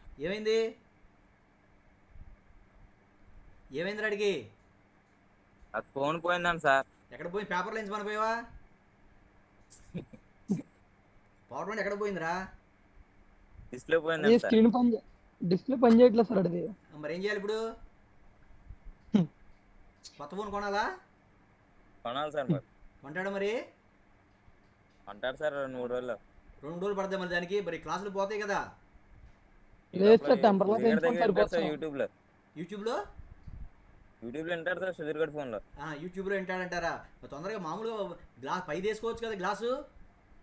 [SPEAKER 1] ఏమైంది అడిగి?
[SPEAKER 3] అది ఫోన్ పోయిందండి సార్.
[SPEAKER 1] ఎక్కడ పోయి పేపర్ లైన్స్ మనపోయావా? పవర్ పాయింట్ ఎక్కడ పోయిందిరా?
[SPEAKER 3] డిస్ప్లే పోయిందండి సార్.
[SPEAKER 5] డిస్ప్లే పని చేయట్లేదు సార్ అది.
[SPEAKER 1] మరి ఏం చేయాలి ఇప్పుడు? కొత్త ఫోన్ కొనాలా?
[SPEAKER 3] కొనాలి సార్. మరి
[SPEAKER 1] కొంటాడు మరి?
[SPEAKER 3] అంటారు సార్ 2-3 రోజుల్లో.
[SPEAKER 1] 2 రోజులు పడతాయి మరి దానికి. మరి క్లాసులు పోతాయి కదా.
[SPEAKER 5] లేదు సార్, టెంపర్లో
[SPEAKER 3] యూట్యూబ్లో
[SPEAKER 1] యూట్యూబ్లో
[SPEAKER 3] వింటారు సార్ సుధీర్ గడ్ ఫోన్లో.
[SPEAKER 1] యూట్యూబ్లో వింటాడంటారా? తొందరగా మామూలుగా గ్లాస్ పై తీసుకోవచ్చు కదా, గ్లాసు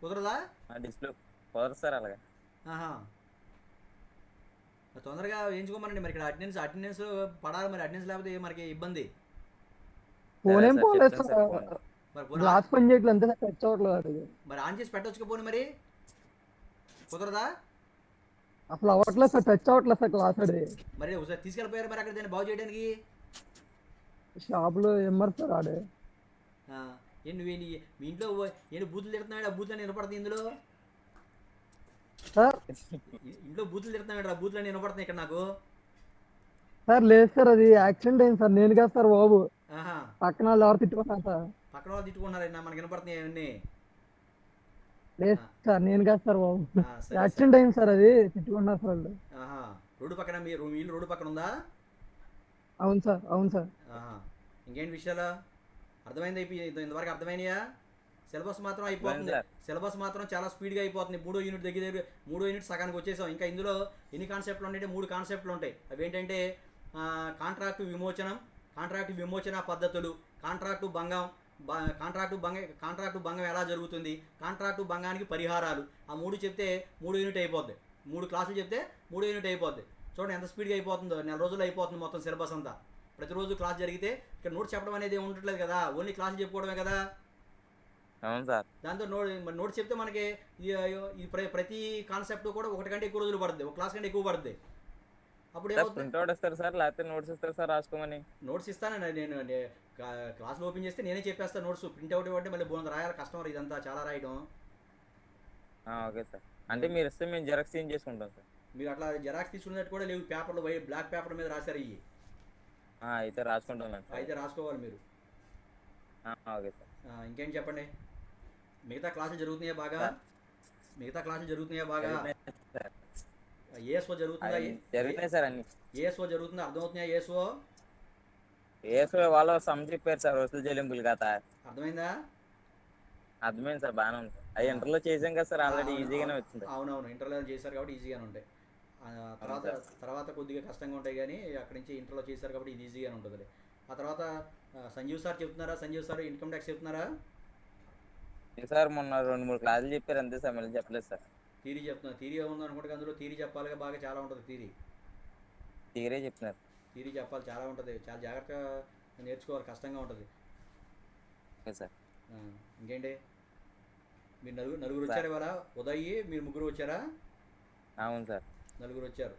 [SPEAKER 1] కుదరదా?
[SPEAKER 3] డిస్ప్లే కుదరదు సార్ అలాగే.
[SPEAKER 1] తొందరగా వేయించుకోమనండి. మరి ఇక్కడ అటెండెన్స్ పడాలి. మరి అటెండెన్స్ లేకపోతే మనకి ఇబ్బంది.
[SPEAKER 5] ఫోన్ ఏం పోలేదు సార్,
[SPEAKER 1] మరి
[SPEAKER 5] గ్లాస్ పని చేయట్లేదు అంతే సార్, టచ్ అవ్వట్లేదు.
[SPEAKER 1] మరి ఆన్ చేసి పెట్టొచ్చుకపోను, మరి కుదరదా?
[SPEAKER 5] అసలు అవ్వట్లేదు సార్, టచ్ అవ్వట్లేదు సార్ క్లాస్ అది.
[SPEAKER 1] మరి ఒకసారి తీసుకెళ్ళిపోయారు మరి అక్కడ దాన్ని బాగు చేయడానికి.
[SPEAKER 5] షాప్లో ఎమ్మరు సార్ ఆడే.
[SPEAKER 1] నువ్వు మీ ఇంట్లో బూతులు తిడుతున్నాడు, ఆ బూతులని వినపడుతుంది ఇందులో.
[SPEAKER 5] సార్
[SPEAKER 1] ఇంట్లో బూతులు తిడుతున్నాడు, ఆ బూతులని వినపడుతుంది ఇక్కడ నాకు.
[SPEAKER 5] సార్ లేదు సార్, అది యాక్సిడెంట్ అయింది సార్, నేను కాదు సార్ బాబు. పక్కన వాళ్ళు ఎవరు తిట్టుకున్నారు సార్.
[SPEAKER 1] పక్కన వాళ్ళు తిట్టుకున్నారైనా మనకి వినపడుతున్నాయి అవన్నీ.
[SPEAKER 5] లేదు సార్, నేను కాదు సార్ బాబు, యాక్సిడెంట్ అయింది సార్, అది తిట్టుకున్నారు సార్ వాళ్ళు.
[SPEAKER 1] రోడ్డు పక్కన మీ ఇల్లు రోడ్డు పక్కన ఉందా?
[SPEAKER 5] అవును సార్, అవును సార్.
[SPEAKER 1] ఇంకేంటి విషయాలు అర్థమైంది? ఇంతవరకు అర్థమైనయా? సిలబస్ మాత్రం అయిపోతుంది. సిలబస్ మాత్రం చాలా స్పీడ్గా అయిపోతుంది. 3వ యూనిట్ దగ్గర 3వ యూనిట్ సగానికి వచ్చేసాం. ఇంకా ఇందులో ఎన్ని కాన్సెప్ట్లు ఉంటాయంటే 3 కాన్సెప్ట్లు ఉంటాయి. అవి ఏంటంటే కాంట్రాక్టు విమోచన పద్ధతులు, కాంట్రాక్టు భంగం ఎలా జరుగుతుంది, కాంట్రాక్టు భంగానికి పరిహారాలు. ఆ 3 చెప్తే 3 యూనిట్ అయిపోద్ది. 3 క్లాసులు చెప్తే 3 యూనిట్ అయిపోద్ది. చూడండి ఎంత స్పీడ్గా అయిపోతుందో. 4 రోజులు అయిపోతుంది మొత్తం సిలబస్ అంతా. ప్రతిరోజు క్లాస్ జరిగితే ఇక్కడ నోట్స్ చెప్పడం అనేది ఉండట్లేదు కదా, ఓన్లీ క్లాసులు చెప్పుకోవడమే కదా.
[SPEAKER 3] అవును సార్.
[SPEAKER 1] దాంతో నోట్స్ చెప్తే మనకి ప్రతి కాన్సెప్ట్ కూడా 1 కంటే ఎక్కువ రోజులు పడుతుంది, 1 క్లాస్ కంటే ఎక్కువ పడుతుంది. అప్పుడు
[SPEAKER 3] ప్రింట్అవుట్ ఇస్తారు సార్, లేకపోతే నోట్స్ ఇస్తారు సార్ రాసుకోమని?
[SPEAKER 1] నోట్స్ ఇస్తానండి నేను. క్లాసులో ఓపెన్ చేస్తే నేనే చెప్పేస్తాను నోట్స్. ప్రింట్అవుట్ ఇవ్వంటే మళ్ళీ బోంద రాయాలి, కస్టమర్ ఇదంతా చాలా రాయడం.
[SPEAKER 3] Okay sir. అంటే మీరు ఇస్తే మేము జెరాక్స్ చేంజ్ చేసుకుంటాం సార్.
[SPEAKER 1] మీరు అట్లా జెరాక్స్ తీసుకున్నట్టు కూడా లేవు, పేపర్లు బ్లాక్ పేపర్ మీద రాశారు ఇవి.
[SPEAKER 3] అయితే రాసుకుంటాం.
[SPEAKER 1] అయితే రాసుకోవాలి మీరు.
[SPEAKER 3] Okay sir.
[SPEAKER 1] ఇంకేం చెప్పండి? మిగతా క్లాసులు జరుగుతున్నాయా బాగా? ఏఎస్ఓ జరుగుతుందా?
[SPEAKER 3] జరుగుతున్నాయి సార్ అన్ని.
[SPEAKER 1] ఏఎస్ఓ జరుగుతుందా? అర్థమవుతున్నాయా?
[SPEAKER 3] ఏఎస్ఓ వాళ్ళు సమ్ చెప్పారు సార్, వసూలు చెల్లింపులు కదా.
[SPEAKER 1] అర్థమైందా?
[SPEAKER 3] అర్థమైంది సార్, బాగానే ఉంది. అది ఇంటర్లో చేసాం కదా సార్, ఆల్రెడీ ఈజీగానే వచ్చింది.
[SPEAKER 1] అవునవును, ఇంటర్లో చేశారు కాబట్టి ఈజీగానే ఉంటాయి. తర్వాత కొద్దిగా కష్టంగా ఉంటాయి, కానీ అక్కడి నుంచి ఇంటర్లో చేశారు కాబట్టి ఇది ఈజీగానే ఉంటుంది. ఆ తర్వాత సంజీవ్ సార్ చెప్తున్నారా? సంజీవ్ సార్ ఇన్కమ్ ట్యాక్స్ చెప్తున్నారా?
[SPEAKER 3] సార్ మొన్న 2-3 క్లాసులు చెప్పారు అంతే సార్, మళ్ళీ చెప్పలేదు సార్.
[SPEAKER 1] థీరీ చెప్తున్నా. థీరీ ఏముంది అనుకుంటే అందులో థీరీ చెప్పాలిగా, బాగా చాలా ఉంటుంది
[SPEAKER 3] థీరీ చెప్తున్నారు.
[SPEAKER 1] థీరీ చెప్పాలి, చాలా ఉంటుంది. చాలా జాగ్రత్తగా నేర్చుకోవాలి, కష్టంగా ఉంటుంది.
[SPEAKER 3] Okay sir.
[SPEAKER 1] ఇంకేంటి? మీరు నలుగురు వచ్చారు ఇవాళ? ఉదయ్ మీరు 3 వచ్చారా?
[SPEAKER 3] అవును సార్,
[SPEAKER 1] 4 వచ్చారు.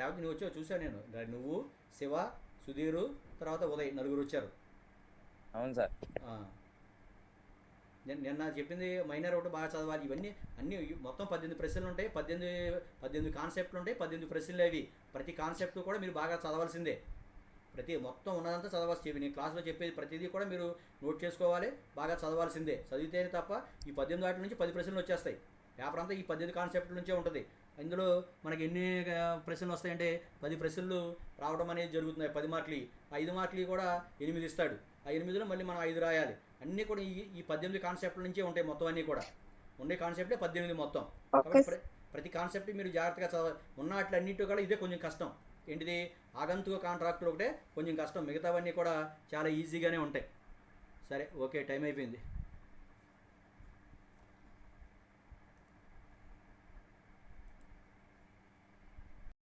[SPEAKER 1] రేవతి నువ్వు వచ్చావు, చూసాను నేను. నువ్వు, శివ, సుధీరు, తర్వాత ఉదయ్ 4 వచ్చారు.
[SPEAKER 3] అవును సార్.
[SPEAKER 1] నిన్న చెప్పింది మైనర్ ఒకటి బాగా చదవాలి. ఇవన్నీ అన్నీ మొత్తం 18 ప్రశ్నలు ఉంటాయి, 18 కాన్సెప్ట్లు ఉంటాయి, 18 ప్రశ్నలు అవి. ప్రతి కాన్సెప్ట్ కూడా మీరు బాగా చదవాల్సిందే. మొత్తం ఉన్నదంతా చదవాల్సి. నేను క్లాస్లో చెప్పేది ప్రతిదీ కూడా మీరు నోట్ చేసుకోవాలి, బాగా చదవాల్సిందే. చదివితేనే తప్ప ఈ 18 వాటి నుంచి 10 ప్రశ్నలు వచ్చేస్తాయి. పేపర్ అంతా ఈ 18 కాన్సెప్ట్ల నుంచే ఉంటుంది. ఇందులో మనకి ఎన్ని ప్రశ్నలు వస్తాయంటే 10 ప్రశ్నలు రావడం అనేది జరుగుతున్నాయి. 10 మార్కులు, 5 మార్కులు కూడా 8 ఇస్తాడు. ఆ 8లో మళ్ళీ మనం 5 రాయాలి. అన్నీ కూడా ఈ 18 కాన్సెప్ట్ల నుంచే ఉంటాయి. మొత్తం అన్నీ కూడా ఉండే కాన్సెప్టే 18 మొత్తం. కాబట్టి ప్రతి కాన్సెప్ట్ మీరు జాగ్రత్తగా చదవాలి. ఉన్న వాటిలన్నింటి కూడా ఇదే కొంచెం కష్టం. ఏంటిది? ఆగంతుక కాంట్రాక్టర్ ఒకటే కొంచెం కష్టం, మిగతావన్నీ కూడా చాలా ఈజీగానే ఉంటాయి. సరే, ఓకే, టైం అయిపోయింది.